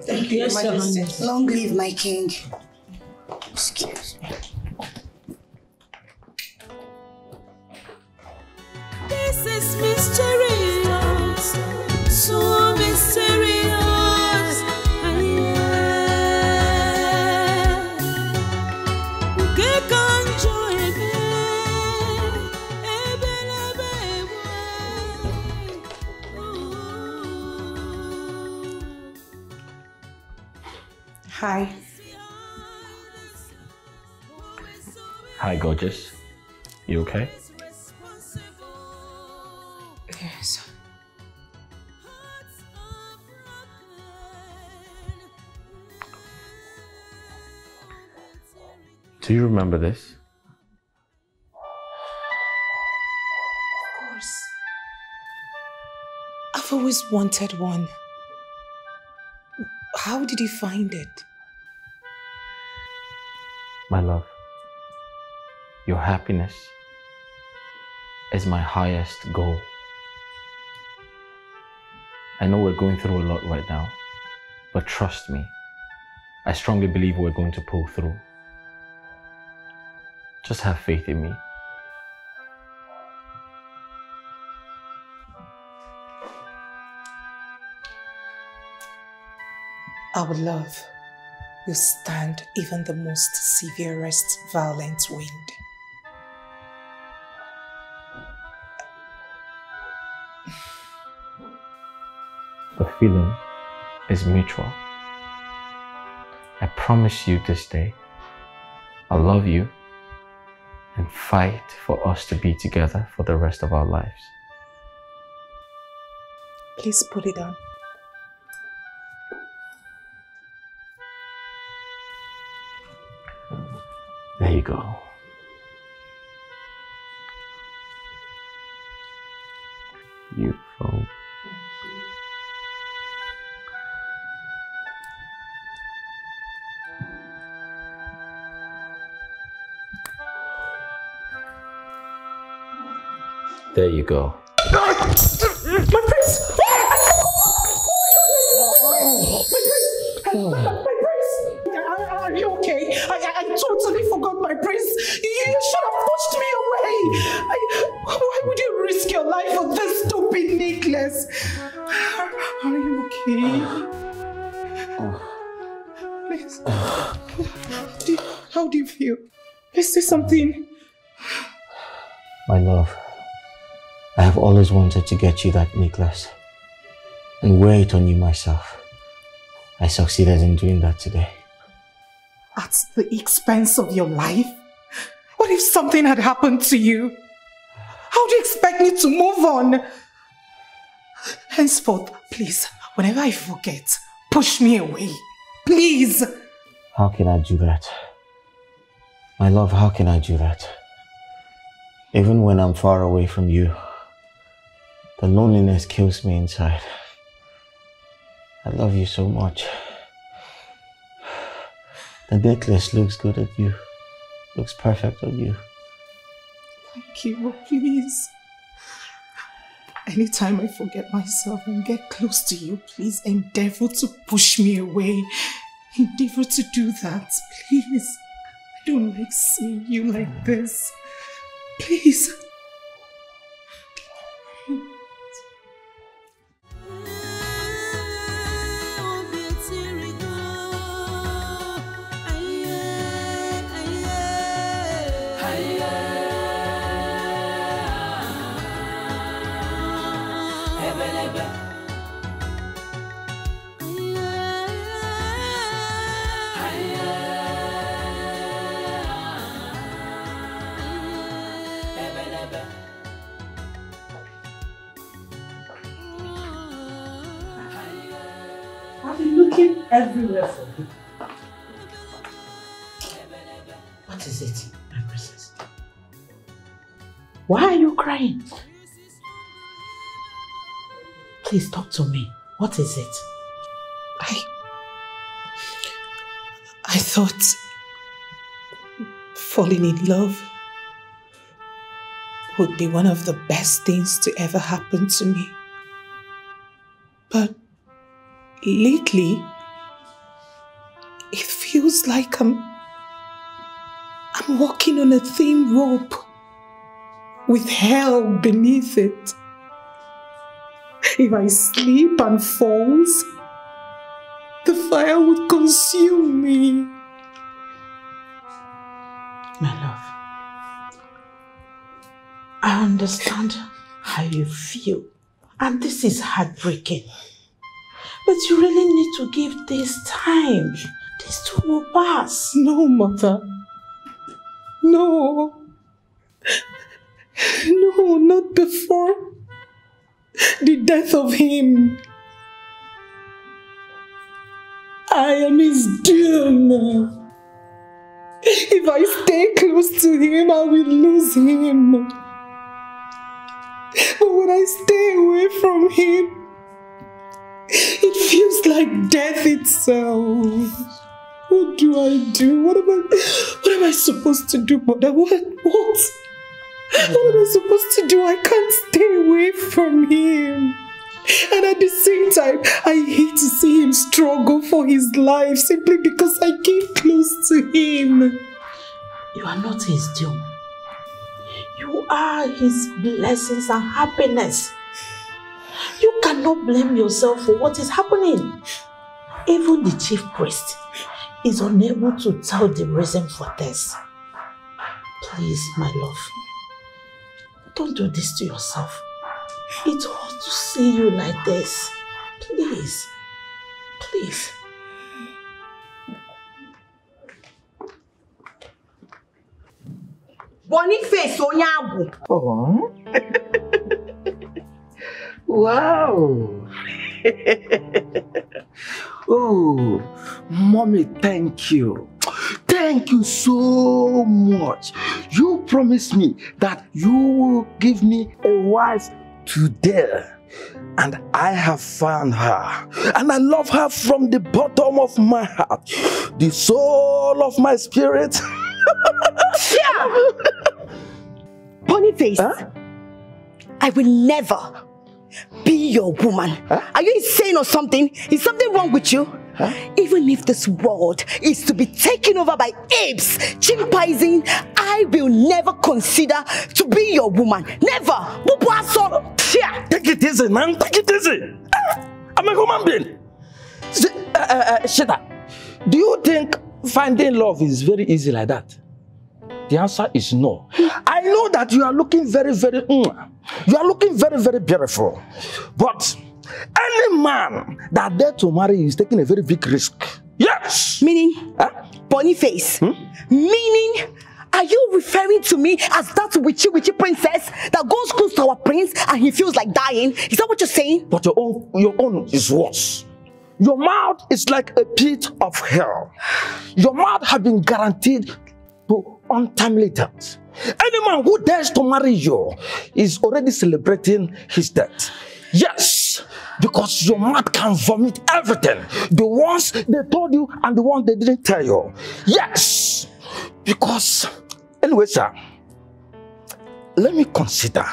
Thank you, Yes, Your Majesty. Highness. Long live my king. Excuse me. This is mysterious, so mysterious. Que canjo Hi. Hi, gorgeous. You okay? Yes. Do you remember this? Of course. I've always wanted one. How did you find it? My love, your happiness is my highest goal. I know we're going through a lot right now, but trust me, I strongly believe we're going to pull through. Just have faith in me. Our love will stand even the most severest violent wind. The feeling is mutual. I promise you this day, I'll love you and fight for us to be together for the rest of our lives. Please put it on. There you go. Beautiful. There you go. My prince! My prince! Are you okay? I totally forgot my prince. You should have pushed me away. Why would you risk your life for this stupid necklace? Are you okay? Please. How do you feel? Please say something. My love, I have always wanted to get you that necklace and wear it on you myself. I succeeded in doing that today. At the expense of your life? What if something had happened to you? How do you expect me to move on? Henceforth, please, whenever I forget, push me away. Please! How can I do that? My love, how can I do that? Even when I'm far away from you, the loneliness kills me inside. I love you so much. The necklace looks good on you. Looks perfect on you. Thank you, please. Anytime I forget myself and get close to you, please endeavor to push me away. Endeavor to do that, please. I don't like seeing you like this. Please. I've been looking everywhere for you. What is it, my princess? Why are you crying? Please talk to me. What is it? I thought falling in love would be one of the best things to ever happen to me. But lately, It feels like I'm walking on a thin rope with hell beneath it. If I slip and falls, the fire would consume me. My love, I understand how you feel, and this is heartbreaking. But you really need to give this time. This too will pass. No, Mother. No. No, not before the death of him. I am his doom. If I stay close to him, I will lose him. But when I stay away from him, it feels like death itself. What do I do? What am I supposed to do, Mother? What am I supposed to do? I can't stay away from him. And at the same time, I hate to see him struggle for his life simply because I came close to him. You are not his doom. You are his blessings and happiness. You cannot blame yourself for what is happening. Even the chief priest is unable to tell the reason for this. Please, my love, don't do this to yourself. It hurts to see you like this. Please. Please. Boniface Onyagu. Oh. Wow. Oh, Mommy, thank you. Thank you so much. You promised me that you will give me a wife today. And I have found her. And I love her from the bottom of my heart. The soul of my spirit. Yeah. Boniface, I will never be your woman. Are you insane or something? Is something wrong with you? Even if this world is to be taken over by apes, chimpanzees, I will never consider to be your woman. Never. Take it easy, man. Take it easy. I'm a human being. Shita, do you think finding love is very easy like that? The answer is no. I know that you are looking very, very beautiful. But any man that dare to marry is taking a very big risk. Yes! Meaning? Boniface? Meaning? Are you referring to me as that witchy princess that goes close to our prince and he feels like dying? Is that what you're saying? But your own is worse. Your mouth is like a pit of hell. Your mouth has been guaranteed to untimely death. Any man who dares to marry you is already celebrating his death. Yes, because your mouth can vomit everything. The ones they told you and the ones they didn't tell you. Yes, because, anyway, sir, let me consider.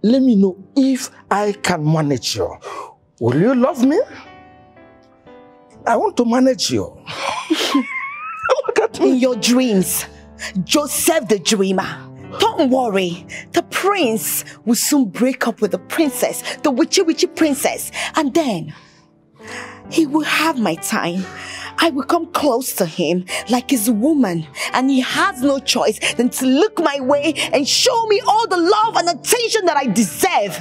Let me know if I can manage you. Will you love me? I want to manage you. Look at me. In your dreams, Joseph the dreamer. Don't worry, the prince will soon break up with the princess, the witchy princess, and then he will have my time. I will come close to him like his woman, and he has no choice than to look my way and show me all the love and attention that I deserve.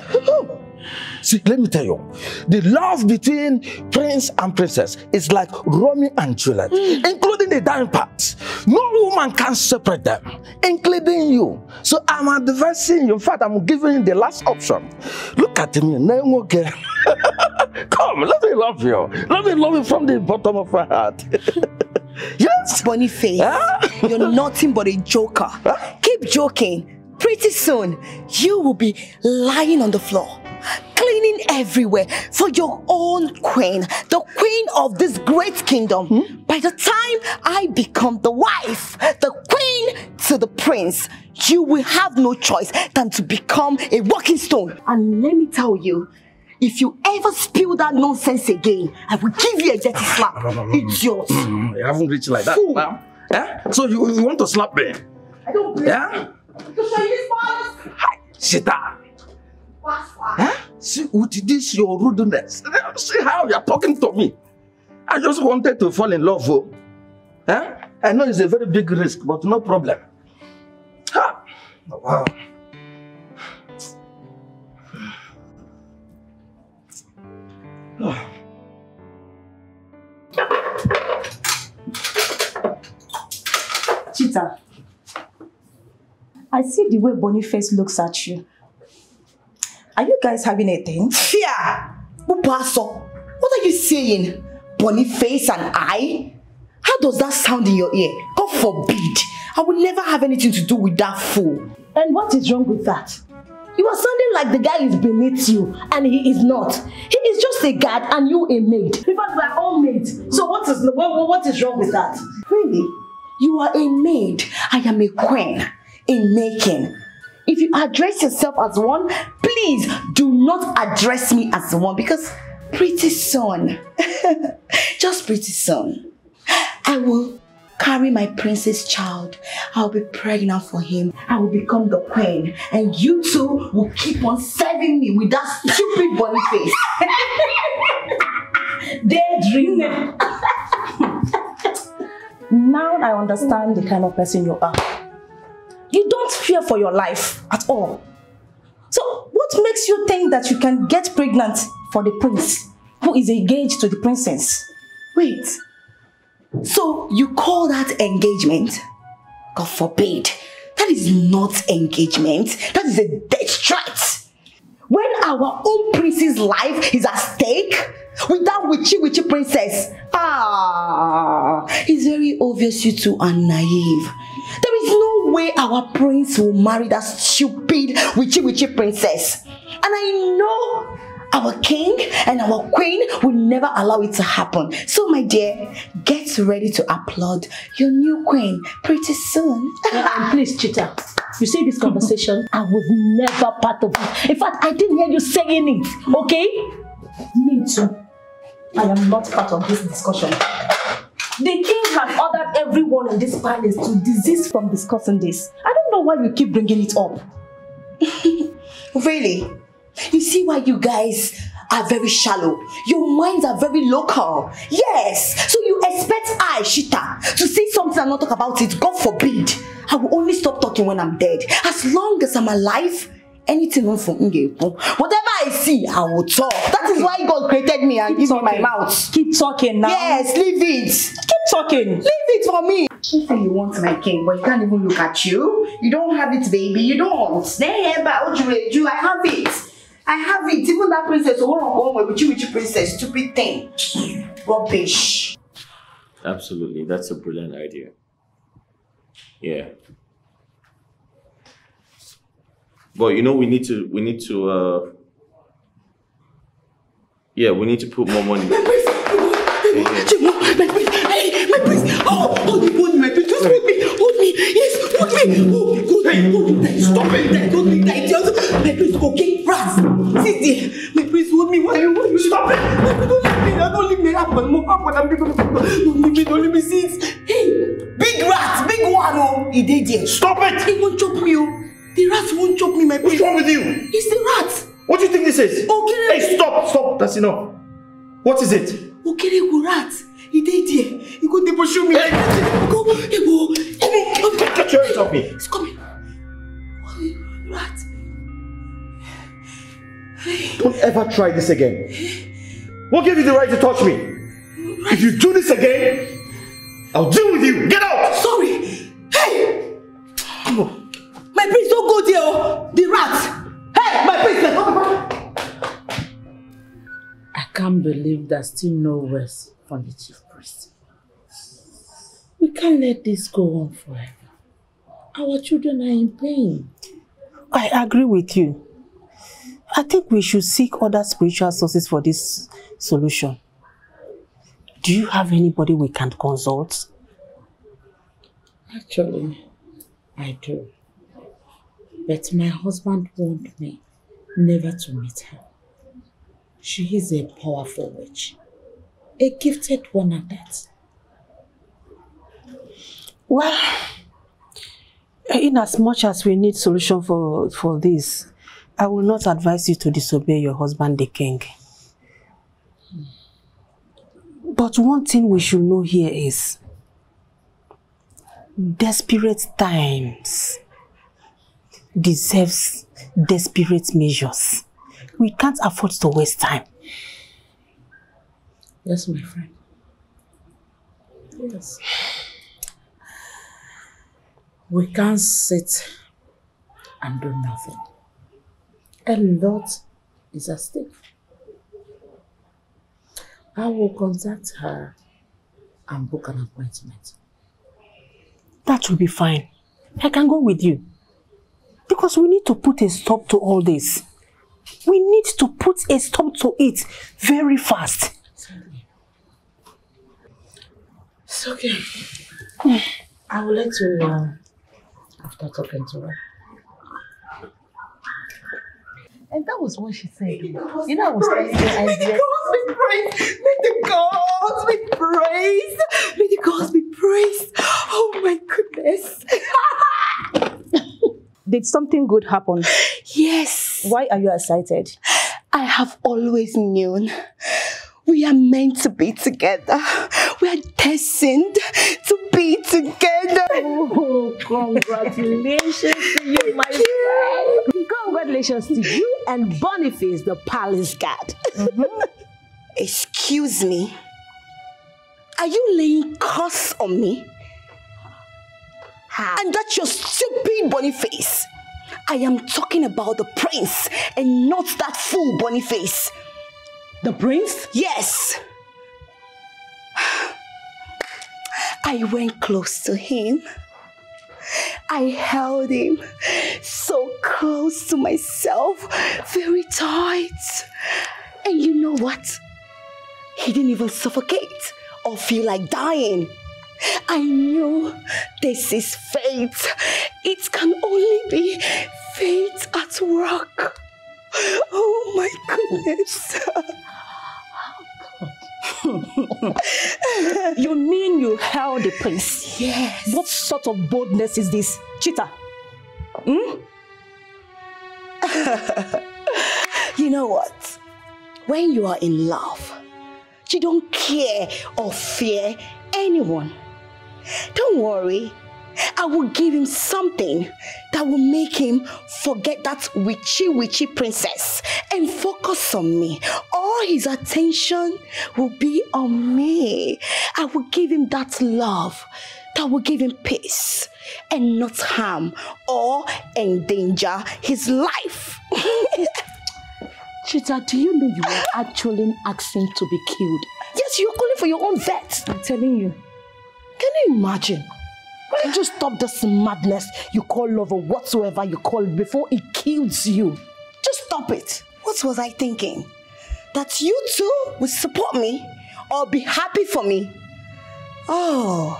See, let me tell you, the love between prince and princess is like Romeo and Juliet, including the dying part. No woman can separate them, including you. So I'm advising you. In fact, I'm giving you the last option. Look at me, name again. Come, let me love you. Let me love you from the bottom of my heart. Yes, Boniface, you're nothing but a joker. Keep joking. Pretty soon, you will be lying on the floor, cleaning everywhere for your own queen, the queen of this great kingdom. By the time I become the wife, the queen to the prince, you will have no choice than to become a walking stone. And let me tell you, If you ever spill that nonsense again, I will give you a dirty slap. Idiot. You haven't reached like that. Wow. Yeah? So you want to slap me? I don't believe Yeah? Hi, Shita. Huh? See, with this your rudeness. See how you're talking to me. I just wanted to fall in love. Oh. Huh? I know it's a very big risk, but no problem. Ha. Wow. Chita, I see the way Boniface looks at you. Are you guys having a thing? Fear! Upaso, what are you saying? Boniface and I? How does that sound in your ear? God forbid. I will never have anything to do with that fool. And what is wrong with that? You are sounding like the guy is beneath you, and he is not. He is just a guard and you a maid. In fact, we are all maids. So what is wrong with that? Really? You are a maid. I am a queen in making. If you address yourself as one, please do not address me as one, because pretty soon, just pretty soon, I will carry my princess child. I'll be pregnant for him. I will become the queen. And you two will keep on serving me with that stupid Boniface. Daydreamer. Now I understand the kind of person you are. You don't fear for your life at all. So what makes you think that you can get pregnant for the prince who is engaged to the princess? Wait. So you call that engagement? God forbid. That is not engagement. That is a death threat. When our own prince's life is at stake with that witchy princess, it's very obvious you two are naive. There is no way our prince will marry that stupid witchy princess. And I know our king and our queen will never allow it to happen. So my dear, get ready to applaud your new queen pretty soon. Please, Chita, you see this conversation? I was never part of it. In fact, I didn't hear you saying it, okay? Me too. I am not part of this discussion. The king has ordered everyone in this palace to desist from discussing this. I don't know why you keep bringing it up. Really? You see why you guys are very shallow? Your minds are very local. Yes. So you expect I, Shita, to say something and not talk about it? God forbid. I will only stop talking when I'm dead. As long as I'm alive, anything on from Ngepo, whatever I see, I will talk. That is why God created me and gave me my mouth. Keep talking now. Yes, leave it. Keep talking. Leave it for me. If you want my king, but you can't even look at you. You don't have it, baby. You don't. Stay here, but I have it. I have it. Even that princess, which princess, stupid thing. Rubbish. Absolutely, that's a brilliant idea. Yeah. But you know, we need to put more money. My prince, hold me, my prince, just hold me, yes, hold me. Stop it, hold me, my prince, okay, Raz, sit there, my prince, hold me, why you stop it? Don't leave me, don't leave me, sit. Hey, big rat, big one, oh, he did there. Stop it! He won't choke me, oh. The rat won't choke me, my prince. What's wrong with you? It's the rat. What do you think this is? Okay. Hey, stop, that's enough. What is it? Okay, go rat. He did there. He go to pursue me. Go, Get your hands off me. He's coming. Rat. Don't ever try this again. What gave you the right to touch me? If you do this again, I'll deal with you. Get out! Sorry. Hey! Come on. My prince, don't go there. Oh. The rat. Hey, my prince. I can't believe there's still no worse from the chief priest. We can't let this go on forever. Our children are in pain. I agree with you. I think we should seek other spiritual sources for this solution. Do you have anybody we can consult? Actually, I do. But my husband warned me never to meet her. She is a powerful witch. A gifted one at that. Well, in as much as we need solution for this, I will not advise you to disobey your husband, the king. But one thing we should know here is, desperate times deserves desperate measures. We can't afford to waste time. Yes, my friend. Yes. We can't sit and do nothing. A lot is at stake. I will contact her and book an appointment. That will be fine. I can go with you. Because we need to put a stop to all this. We need to put a stop to it very fast. It's okay. I will let you know after talking to her. And that was what she said. You know, I was telling you, May the gods be praised. May the gods be praised. Oh my goodness. Did something good happen? Yes. Why are you excited? I have always known we are meant to be together. We are destined to be together. Oh, congratulations to you, my friend. Congratulations to you and Boniface, the palace guard. Excuse me. Are you laying curse on me? And that's your stupid Boniface. I am talking about the prince and not that fool Boniface. The prince? Yes. I went close to him. I held him so close to myself, very tight. And you know what? He didn't even suffocate or feel like dying. I knew this is fate. It can only be fate at work. Oh my goodness. You mean you held the prince? Yes. What sort of boldness is this, cheater? You know what? When you are in love, you don't care or fear anyone. Don't worry. I will give him something that will make him forget that witchy princess and focus on me. All his attention will be on me. I will give him that love that will give him peace and not harm or endanger his life. Chita, do you know you are actually asking to be killed? Yes, you're calling for your own death. I'm telling you. Can you imagine? Can't you stop this madness you call love or whatsoever you call it before it kills you? Just stop it. What was I thinking? That you two would support me or be happy for me? Oh,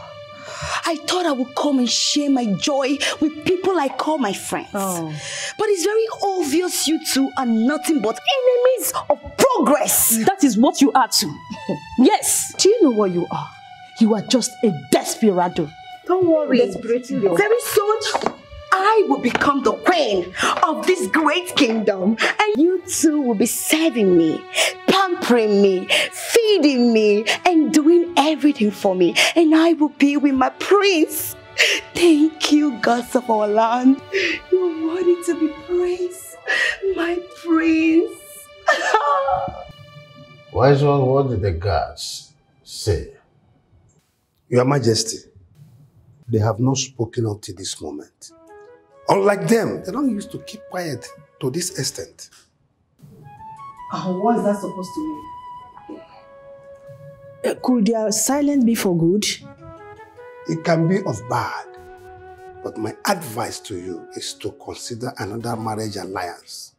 I thought I would come and share my joy with people I call my friends. Oh. But it's very obvious you two are nothing but enemies of progress. That is what you are too. Yes. Do you know what you are? You are just a desperado. Don't worry. Desperating your... Very soon, I will become the queen of this great kingdom. And you two will be serving me, pampering me, feeding me, and doing everything for me. And I will be with my prince. Thank you, gods of our land. You're worthy to be praised, my prince. Wise one, what did the gods say? Your Majesty, they have not spoken up to this moment. Unlike them, they don't used to keep quiet to this extent. What is that supposed to mean? Could their silence be for good? It can be of bad, but my advice to you is to consider another marriage alliance.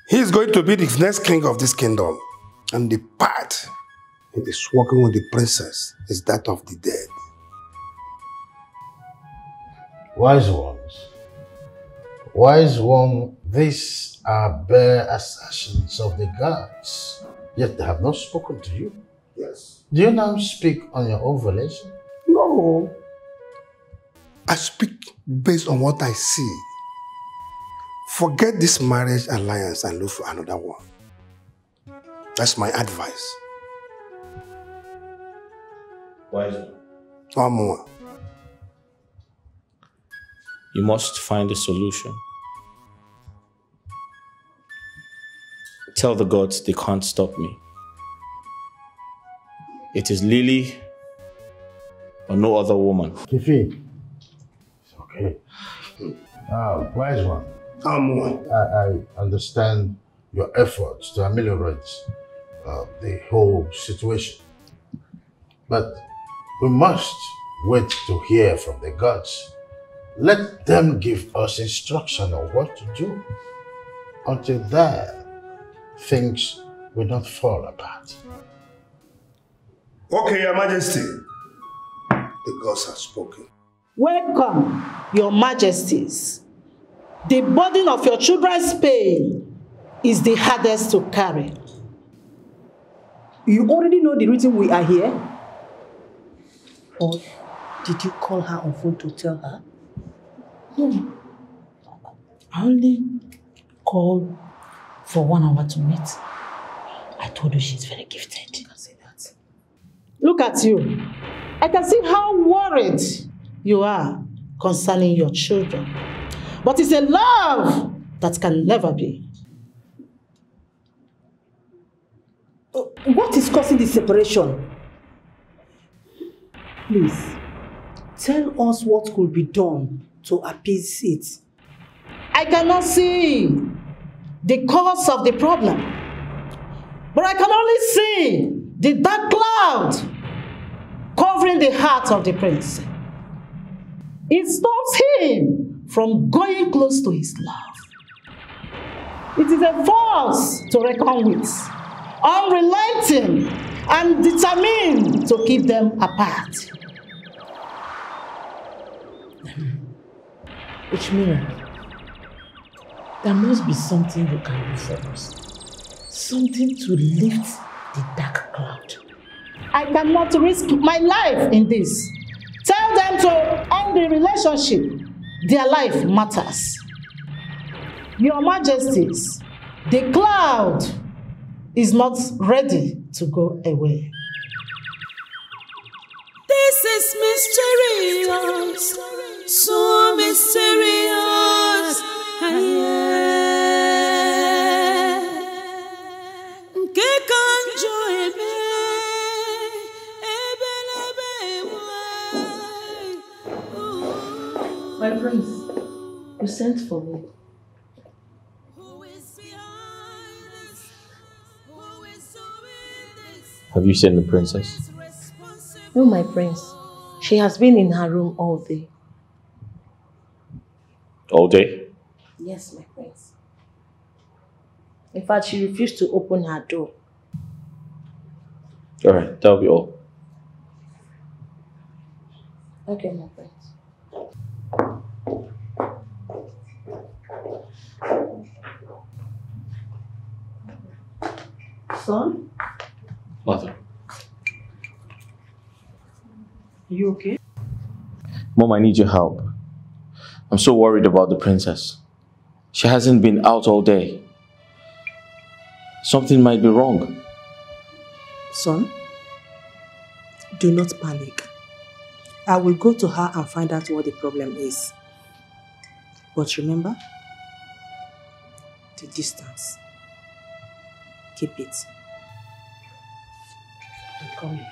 He is going to be the next king of this kingdom, and the part he is working with the princess is that of the dead. Wise ones. Wise one These are bare assertions of the gods, yet they have not spoken to you. Yes. Do you now speak on your own volition? No. I speak based on what I see. Forget this marriage alliance and look for another one. That's my advice. Why is it? One more. You must find a solution. Tell the gods they can't stop me. It is Lily or no other woman. Kifi, it's okay. Wise one. I understand your efforts to ameliorate the whole situation. But we must wait to hear from the gods. Let them give us instruction on what to do. Until then, things will not fall apart. Okay, Your Majesty. The gods have spoken. Welcome, Your Majesties. The burden of your children's pain is the hardest to carry. You already know the reason we are here? Or did you call her on phone to tell her? No. I only called for 1 hour to meet. I told you she's very gifted. You can say that. Look at you. I can see how worried you are concerning your children. But it's a love that can never be. What is causing the separation? Please, tell us what could be done to appease it. I cannot see the cause of the problem, but I can only see the dark cloud covering the heart of the prince. It stops him from going close to his love. It is a force to reckon with, unrelenting and determined to keep them apart. Which means there must be something you can do for us. Something to lift the dark cloud. I cannot risk my life in this. Tell them to end the relationship. Their life matters. Your Majesties, the cloud is not ready to go away. This is mysterious, so mysterious. My prince, you sent for me. Have you seen the princess? No, my prince. She has been in her room all day. All day? Yes, my prince. In fact, she refused to open her door. Alright, that'll be all. Okay, my prince. Son? Mother. Are you okay? Mom, I need your help. I'm so worried about the princess. She hasn't been out all day. Something might be wrong. Son, do not panic. I will go to her and find out what the problem is. But remember, the distance. Keep it. I'm coming.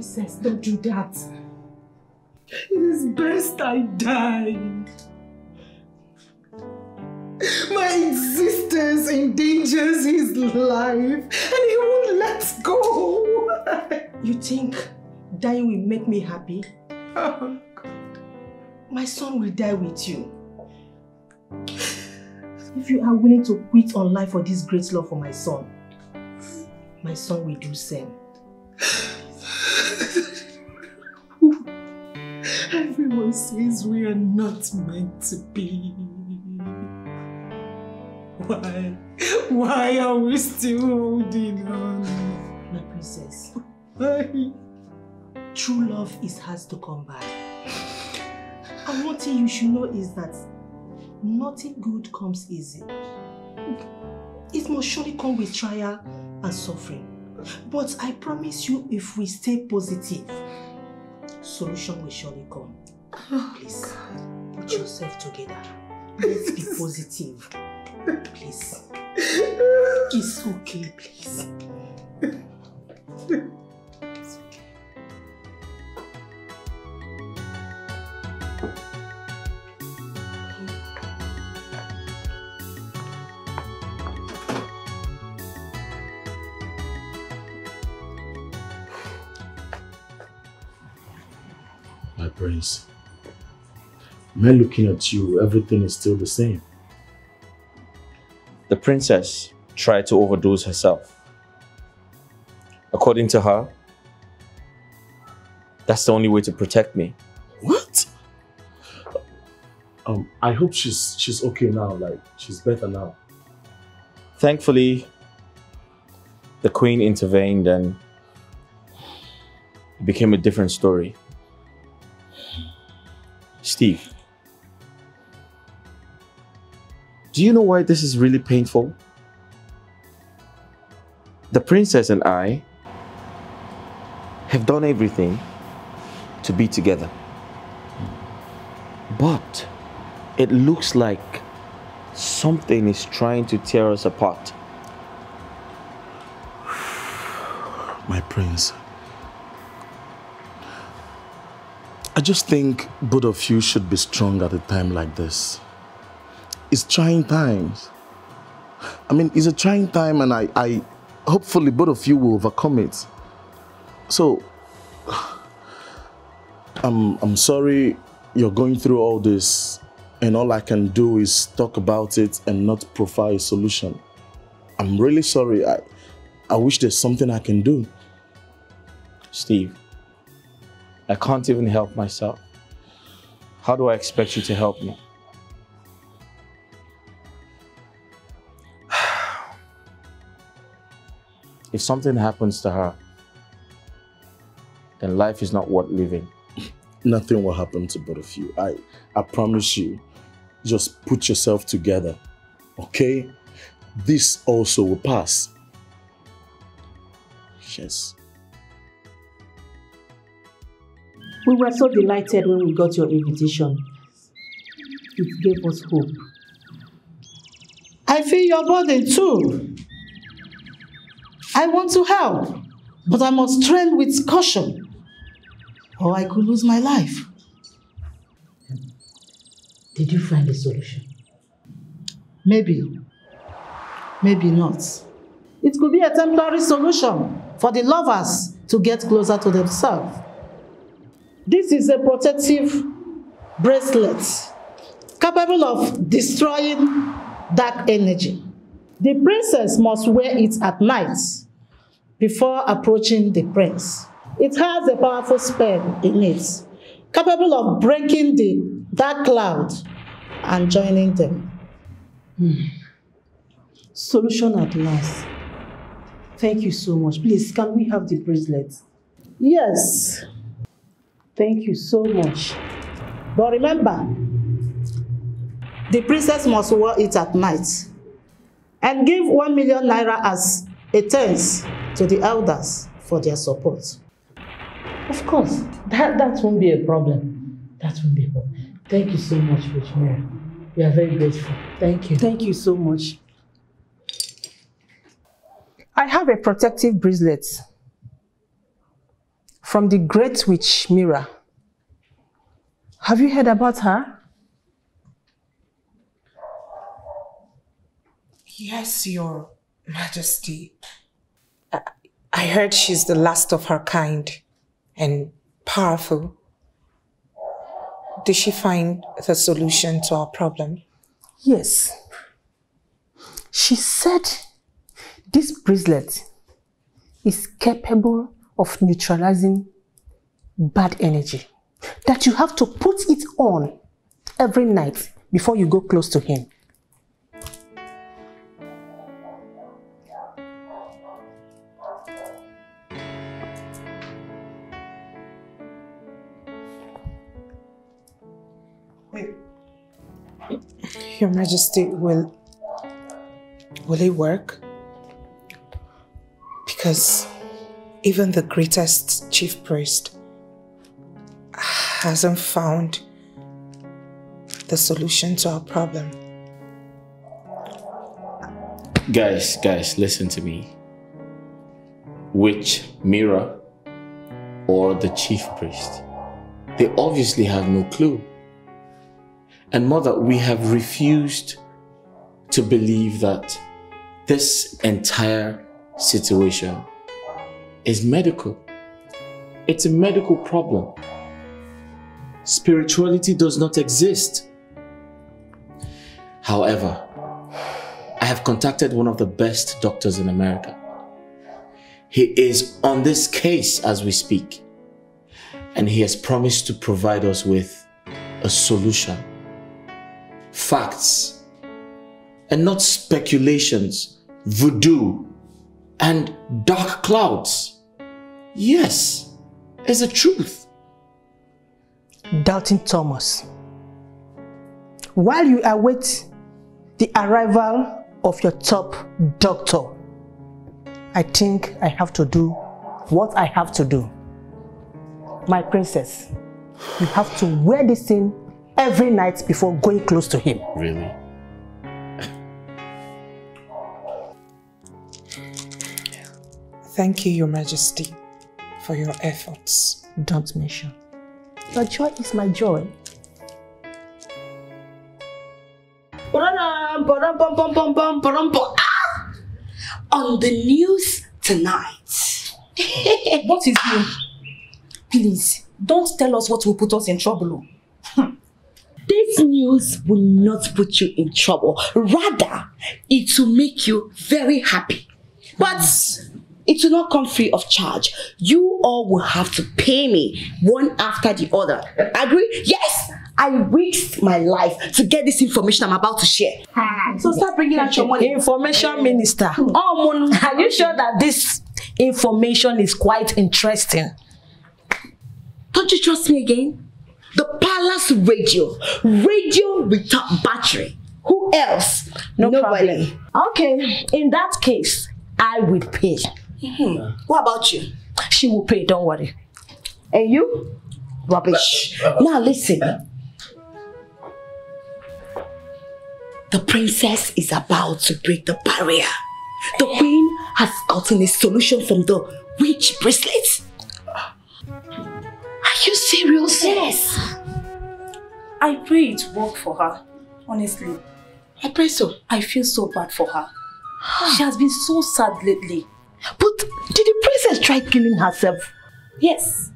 Princess, don't do that. It is best I die. My existence endangers his life and he won't let go. You think dying will make me happy? Oh, God. My son will die with you. If you are willing to quit on life for this great love for my son will do same. Everyone says we are not meant to be. Why are we still holding on? My princess. Why? True love is hard to come by. And one thing you should know is that nothing good comes easy. It must surely come with trial and suffering. But I promise you, if we stay positive, solution will surely come. Please, put yourself together. Let's be positive. Please. It's okay, please. It's okay. My prince, men looking at you, everything is still the same. The princess tried to overdose herself. According to her, that's the only way to protect me. What? I hope she's okay now, like she's better now. Thankfully, the queen intervened and it became a different story. Steve, do you know why this is really painful? The princess and I have done everything to be together. But it looks like something is trying to tear us apart. My prince, I just think both of you should be strong at a time like this. It's trying times. I mean, it's a trying time and I hopefully both of you will overcome it. So, I'm sorry you're going through all this and all I can do is talk about it and not provide a solution. I'm really sorry. I wish there's something I can do. Steve, I can't even help myself. How do I expect you to help me? If something happens to her, then life is not worth living. Nothing will happen to both of you. I promise you. Just put yourself together, okay? This also will pass. Yes. We were so delighted when we got your invitation. It gave us hope. I feel your burden too. I want to help, but I must tread with caution, or I could lose my life. Did you find a solution? Maybe. Maybe not. It could be a temporary solution for the lovers to get closer to themselves. This is a protective bracelet capable of destroying dark energy. The princess must wear it at night before approaching the prince. It has a powerful spell in it, capable of breaking the dark cloud and joining them. Solution at last. Thank you so much. Please, can we have the bracelet? Yes. Thank you so much. But remember, the princess must wear it at night and give 1 million naira as a thanks to the elders for their support. Of course, that won't be a problem. That won't be a problem. Thank you so much, Virginia. We are very grateful. Thank you. Thank you so much. I have a protective bracelet from the great witch Mira. Have you heard about her? Yes, Your Majesty. I heard she's the last of her kind and powerful. Did she find the solution to our problem? Yes. She said this bracelet is capable of neutralizing bad energy. That you have to put it on every night before you go close to him. Your Majesty, will it work? Because even the greatest chief priest hasn't found the solution to our problem. Guys, listen to me. Witch Mira or the chief priest, they obviously have no clue. And Mother, we have refused to believe that this entire situation is medical. It's a medical problem. Spirituality does not exist. However, I have contacted one of the best doctors in America. He is on this case as we speak, and he has promised to provide us with a solution. Facts, and not speculations, voodoo, and dark clouds. Yes, it's the truth. Doubting Thomas, while you await the arrival of your top doctor, I think I have to do what I have to do. My princess, you have to wear this thing every night before going close to him. Really? Thank you, Your Majesty, for your efforts. Don't mention. Your joy is my joy. On the news tonight. What is new? Please, don't tell us what will put us in trouble. This news will not put you in trouble. Rather, it will make you very happy. But it will not come free of charge. You all will have to pay me one after the other. Agree? Yes! I risked my life to get this information I'm about to share. So start bringing out your money. Information Minister. Are you sure that this information is quite interesting? Don't you trust me again? The palace radio without battery. Who else? Nobody. Problem. Okay, in that case, I will pay. What about you? She will pay, don't worry. And you? Rubbish. Now listen. The princess is about to break the barrier. The queen has gotten a solution from the witch bracelet. Are you serious? Yes. I pray it work for her. Honestly. I pray so. I feel so bad for her. She has been so sad lately. But did the princess try killing herself? Yes.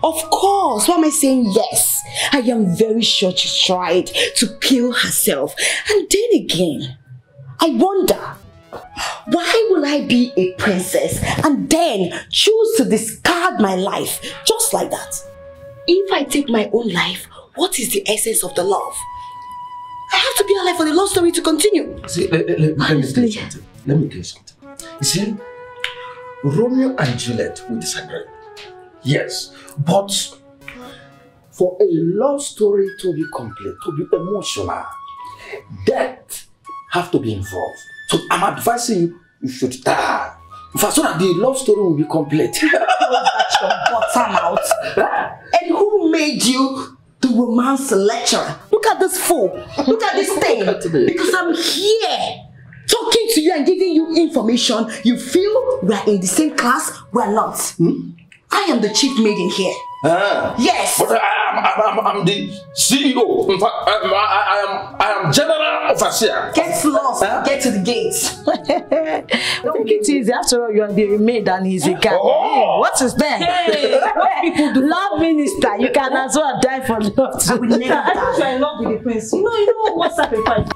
Of course. Why am I saying yes? I am very sure she tried to kill herself. And then again, I wonder, why will I be a princess and then choose to discard my life just like that? If I take my own life, what is the essence of the love? I have to be alive for the love story to continue. See, let me tell you something. You see, Romeo and Juliet will disagree. Yes, but for a love story to be complete, to be emotional, death have to be involved. So I'm advising you, you should die. So that the love story will be complete. That's your bottom out. And who made you the romance lecturer? Look at this fool. Look at this thing. Because I'm here talking to you and giving you information. You feel we're in the same class, we're not. I am the chief maiden here. Yes. But I'm the CEO. In fact, I am general overseer. Get lost. Get to the gates. Don't get easy. After all, you are the maid and he's a guy. Oh. What is that? Hey, what people do? Love minister. You can as well die for love. I will never die. I think you're in love with the prince. You know what sacrifice.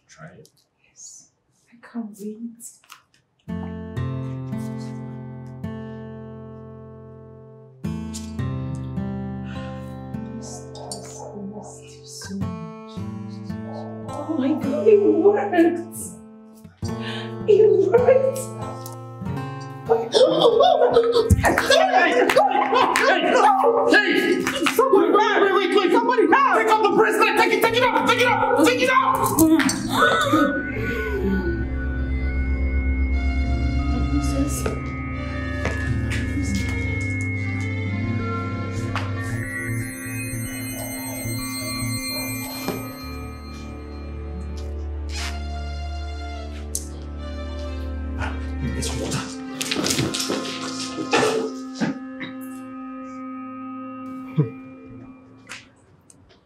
Try it. Yes. I can't wait. Oh my God, it worked! It worked! Hey! Somebody, wait! Somebody, take out the bracelet! Take it out! Take it out! Take it out!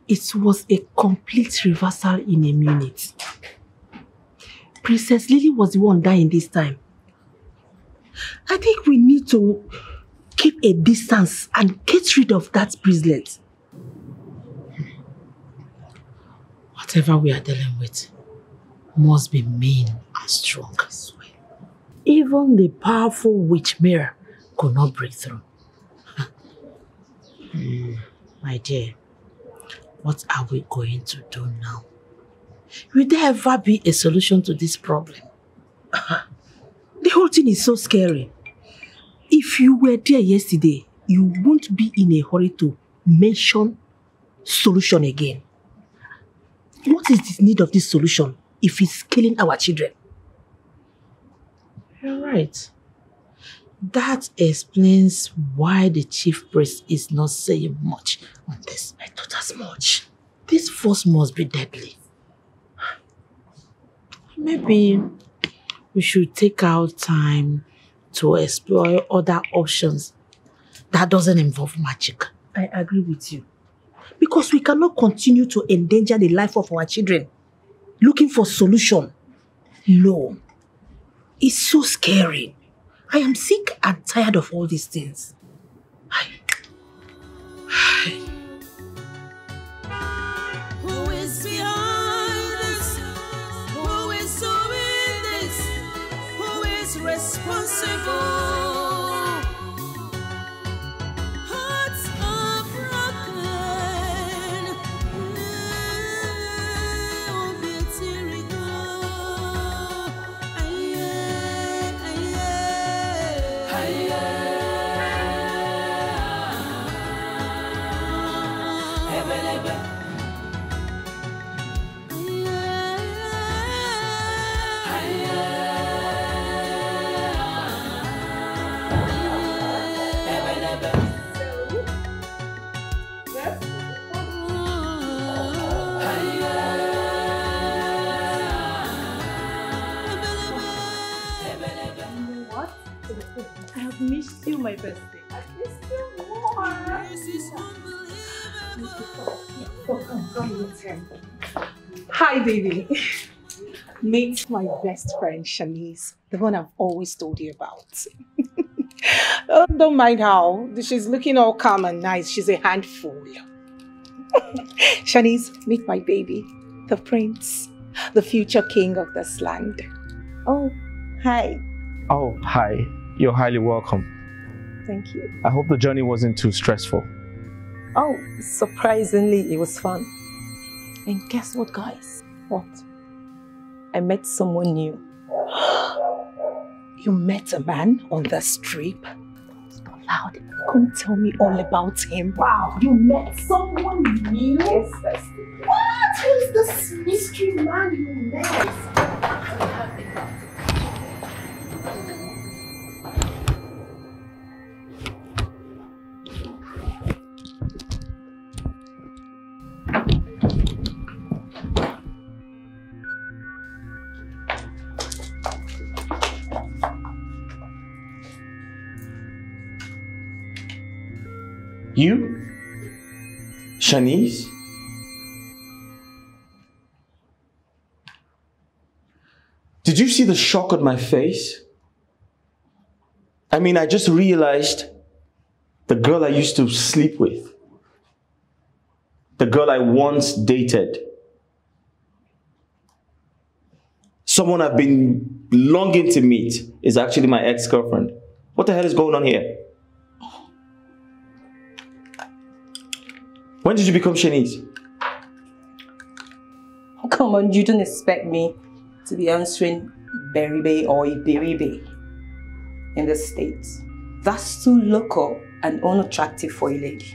It was a complete reversal in a minute. Princess Lily was the one dying this time. I think we need to keep a distance and get rid of that bracelet. Whatever we are dealing with must be mean and strong. Even the powerful witch mirror could not break through. My dear, what are we going to do now? Will there ever be a solution to this problem? The whole thing is so scary. If you were there yesterday, you won't be in a hurry to mention solution again. What is the need of this solution if it's killing our children? You're right. That explains why the chief priest is not saying much on this. I thought as much. This force must be deadly. Maybe we should take out time to explore other options that doesn't involve magic. I agree with you. Because we cannot continue to endanger the life of our children looking for solution. No. It's so scary. I am sick and tired of all these things. Who is behind this? Who is doing this? Who is responsible? Hearts are broken. Oh, beauty I have missed you, my bestie. I missed you more. Hi, baby. Meet my best friend, Shanice, the one I've always told you about. Oh, don't mind how. She's looking all calm and nice. She's a handful. Shanice, meet my baby, the prince, the future king of this land. Oh, hi. Oh, hi. You're highly welcome. Thank you. I hope the journey wasn't too stressful. Oh, surprisingly, it was fun. And guess what, guys? What? I met someone new. You met a man on the strip? It's not loud. Come tell me all about him. Wow, you met someone new? Yes, bestie. What? Who's is this mystery man you met? You? Shanice? Did you see the shock on my face? I mean, I just realized the girl I used to sleep with, the girl I once dated, someone I've been longing to meet is actually my ex-girlfriend. What the hell is going on here? When did you become Shanice? Come on, you don't expect me to be answering Beribe or Iberibe in the States. That's too local and unattractive for a lady.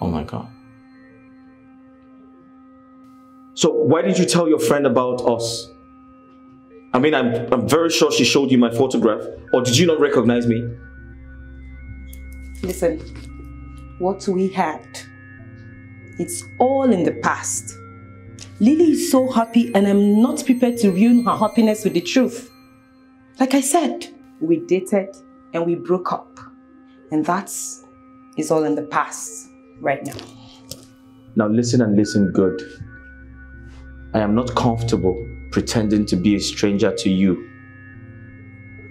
Oh my God. So why did you tell your friend about us? I mean, I'm very sure she showed you my photograph. Or did you not recognize me? Listen, what we had, it's all in the past. Lily is so happy and I'm not prepared to ruin her happiness with the truth. Like I said, we dated and we broke up. And that is all in the past right now. Now listen and listen good. I am not comfortable pretending to be a stranger to you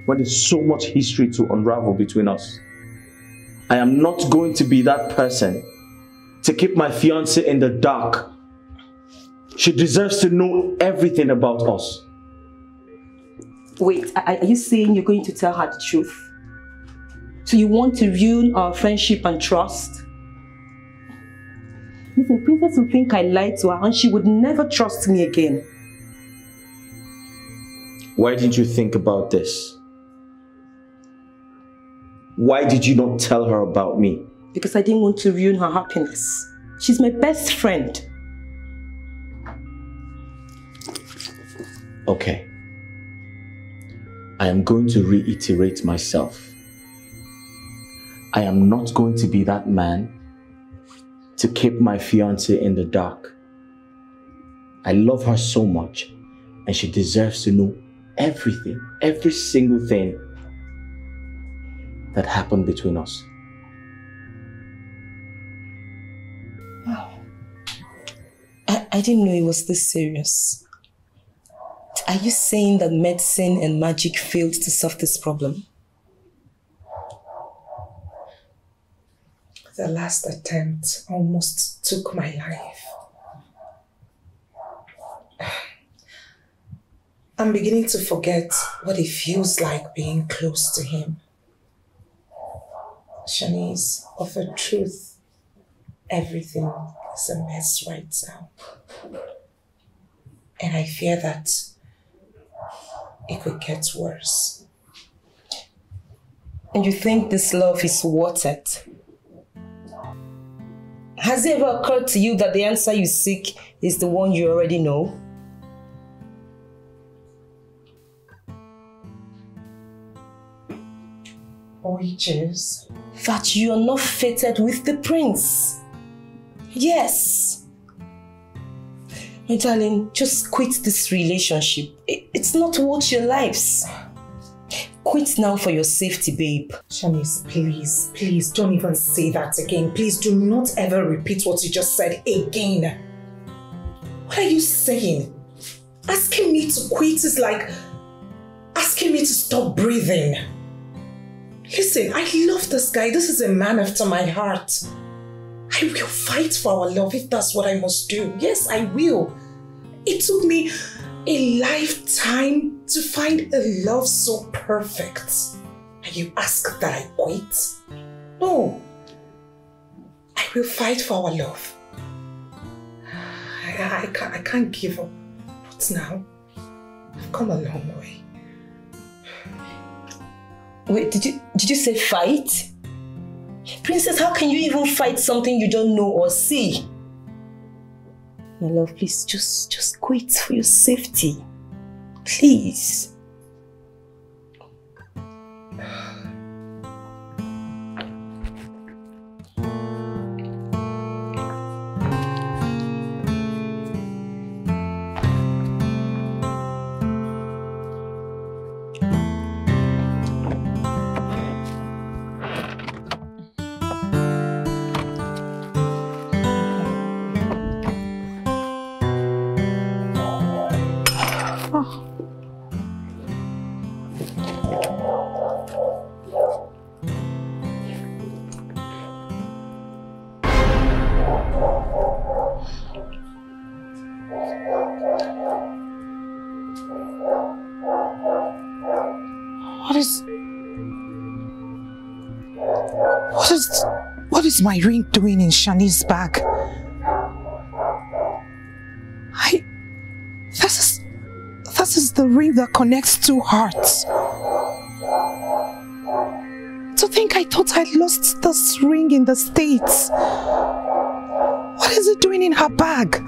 when there's so much history to unravel between us. I am not going to be that person to keep my fiancée in the dark. She deserves to know everything about us. Wait, are you saying you're going to tell her the truth? So you want to ruin our friendship and trust? Listen, Princess will think I lied to her and she would never trust me again. Why didn't you think about this? Why did you not tell her about me? Because I didn't want to ruin her happiness. She's my best friend. Okay. I am going to reiterate myself. I am not going to be that man to keep my fiancée in the dark. I love her so much and she deserves to know everything, every single thing that happened between us. Wow. I didn't know it was this serious. Are you saying that medicine and magic failed to solve this problem? The last attempt almost took my life. I'm beginning to forget what it feels like being close to him. Shanice, of a truth, everything is a mess right now. And I fear that it could get worse. And you think this love is worth it? Has it ever occurred to you that the answer you seek is the one you already know? Which is? That you are not fated with the prince. Yes. My darling, just quit this relationship. It's not worth your lives. Quit now for your safety, babe. Shanice, please, please don't even say that again. Please do not ever repeat what you just said again. What are you saying? Asking me to quit is like asking me to stop breathing. Listen, I love this guy. This is a man after my heart. I will fight for our love if that's what I must do. Yes, I will. It took me a lifetime to find a love so perfect. And you ask that I quit? No. I will fight for our love. I can't give up. Not now. I've come a long way. Wait, did you say fight? Princess, how can you even fight something you don't know or see? My love, please, just quit for your safety. Please. What is my ring doing in Shani's bag? This is the ring that connects two hearts. To think I thought I'd lost this ring in the States. What is it doing in her bag?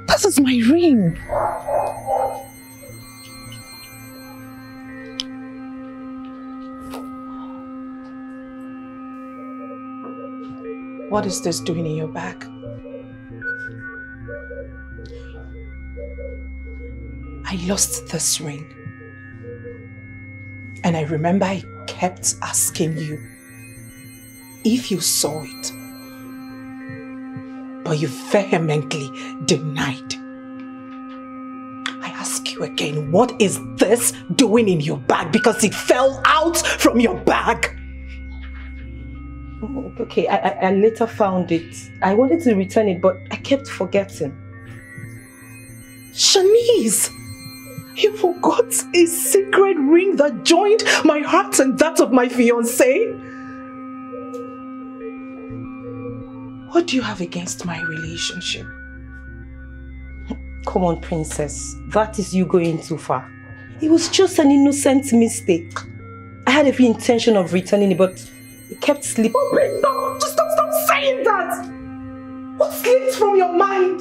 This is my ring. What is this doing in your bag? I lost this ring. And I remember I kept asking you if you saw it. But you vehemently denied. I ask you again, what is this doing in your bag? Because it fell out from your bag. Okay, I later found it. I wanted to return it, but I kept forgetting. Shanice! You forgot a secret ring that joined my heart and that of my fiancé? What do you have against my relationship? Come on, Princess. That is you going too far. It was just an innocent mistake. I had every intention of returning it, but it kept slipping. Oh, please, no! Just stop saying that! What slipped from your mind?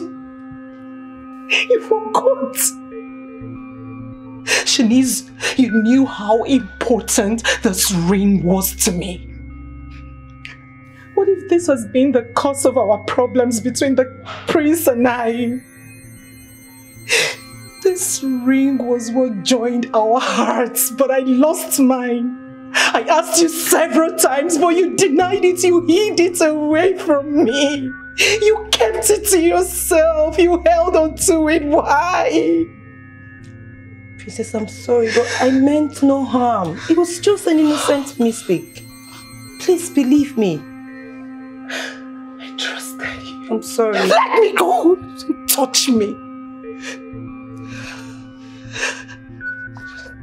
You forgot. Shanice, you knew how important this ring was to me. What if this has been the cause of our problems between the prince and I? This ring was what joined our hearts, but I lost mine. I asked you several times, but you denied it. You hid it away from me. You kept it to yourself. You held on to it. Why? Princess, I'm sorry, but I meant no harm. It was just an innocent mistake. Please believe me. I trusted you. I'm sorry. Let me go! Don't touch me.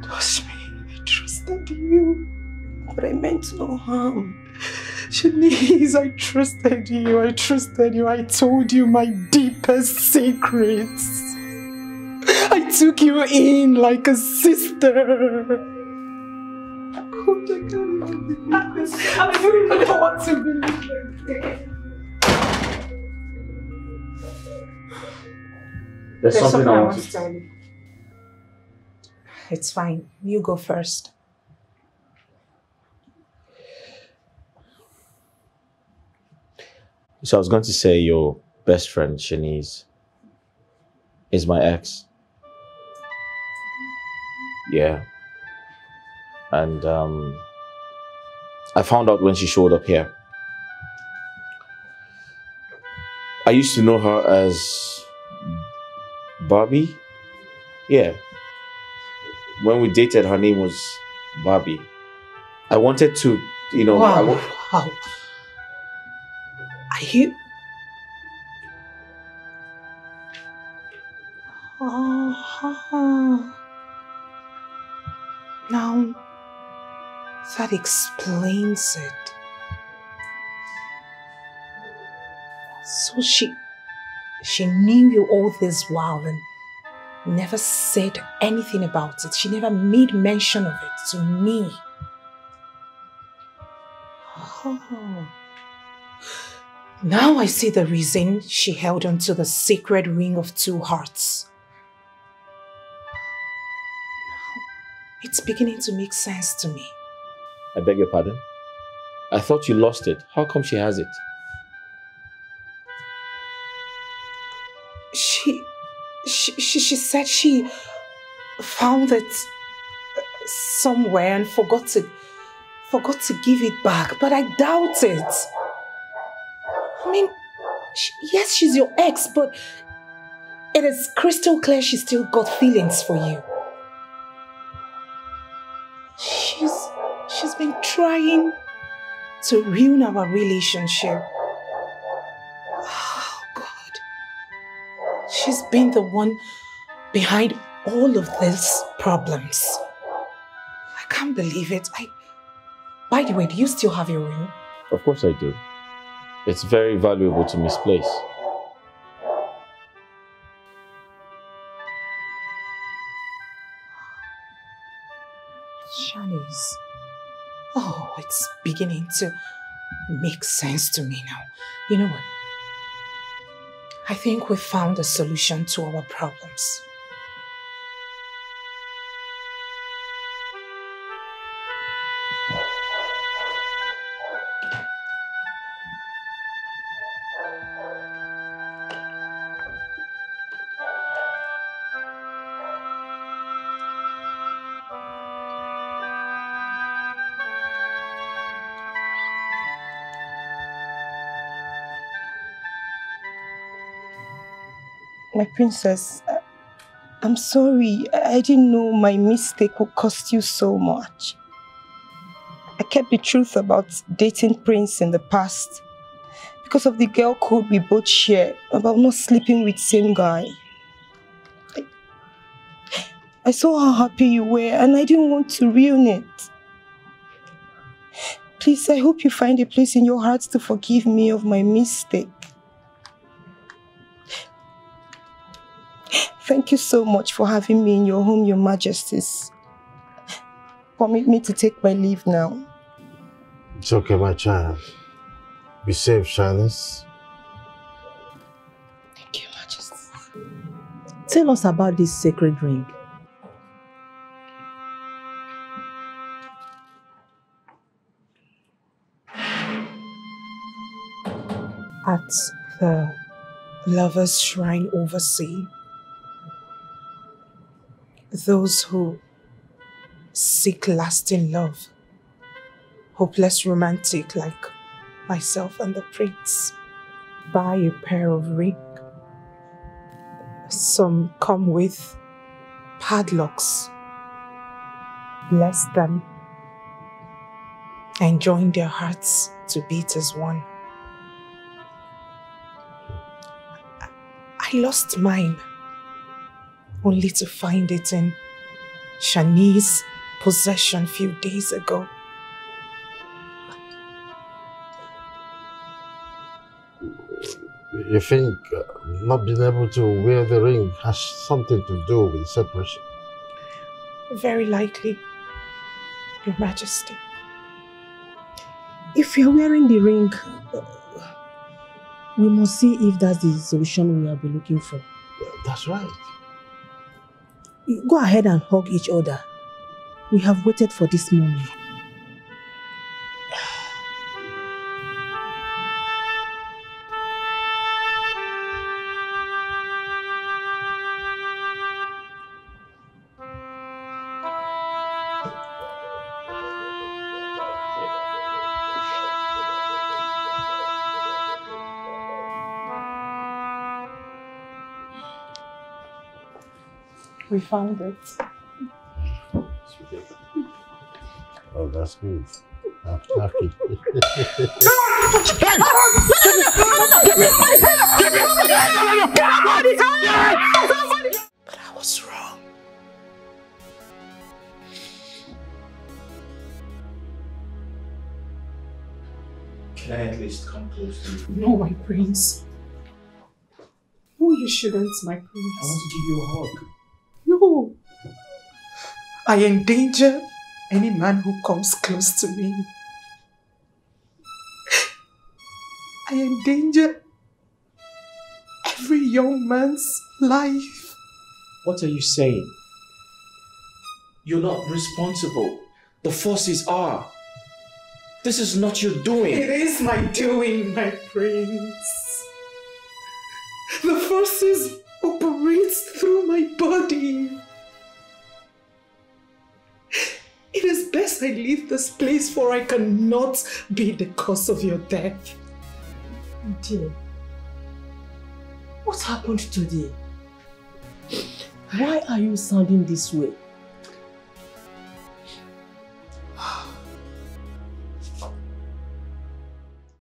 Touch me. I trusted you. But I meant no harm. Shanice, I trusted you. I trusted you. I told you my deepest secrets. I took you in like a sister. God, I can't even believe this. I don't even know what to believe. There's something I want to tell you. It's fine. You go first. So I was going to say your best friend, Shanice, is my ex. Yeah. And I found out when she showed up here. I used to know her as Barbie. Yeah. When we dated, her name was Barbie. I wanted to, you know... Wow. Wow. Are you... Oh. Now, that explains it. So she knew you all this while and never said anything about it. She never made mention of it to me. Oh. Now I see the reason she held on to the sacred ring of 2 hearts. It's beginning to make sense to me. I beg your pardon? I thought you lost it. How come she has it? She said she found it somewhere and forgot to give it back, but I doubt it. I mean, yes, she's your ex, but it is crystal clear she still got feelings for you. She's been trying to ruin our relationship. Oh, God. She's been the one behind all of these problems. I can't believe it. By the way, do you still have your ring? Of course I do. It's very valuable to misplace. Shanice. Oh, it's beginning to make sense to me now. You know what? I think we found a solution to our problems. My princess, I'm sorry. I didn't know my mistake would cost you so much. I kept the truth about dating Prince in the past because of the girl code we both share about not sleeping with same guy. I saw how happy you were and I didn't want to ruin it. Please, I hope you find a place in your heart to forgive me of my mistake. Thank you so much for having me in your home, Your Majesties. Permit me to take my leave now. It's okay, my child. Be safe, Shanice. Thank you, Majesty. Tell us about this sacred ring. At the Lover's Shrine overseas, those who seek lasting love, hopeless romantic like myself and the prince, buy a pair of rings. Some come with padlocks. Bless them and join their hearts to beat as one. I lost mine, only to find it in Shanice's possession a few days ago. You think not being able to wear the ring has something to do with separation? Very likely, Your Majesty. If you're wearing the ring, we must see if that's the solution we have been looking for. That's right. Go ahead and hug each other. We have waited for this moment. We found it. Oh, that's good. I'm happy. But I was wrong. Can I at least come close to you? No, my prince. No, you shouldn't, my prince. I want to give you a hug. No. I endanger any man who comes close to me. I endanger every young man's life. What are you saying? You're not responsible. The forces are. This is not your doing. It is my doing, my prince. The forces operate through my body. It is best I leave this place, for I cannot be the cause of your death. Dear, what happened today? Why are you sounding this way?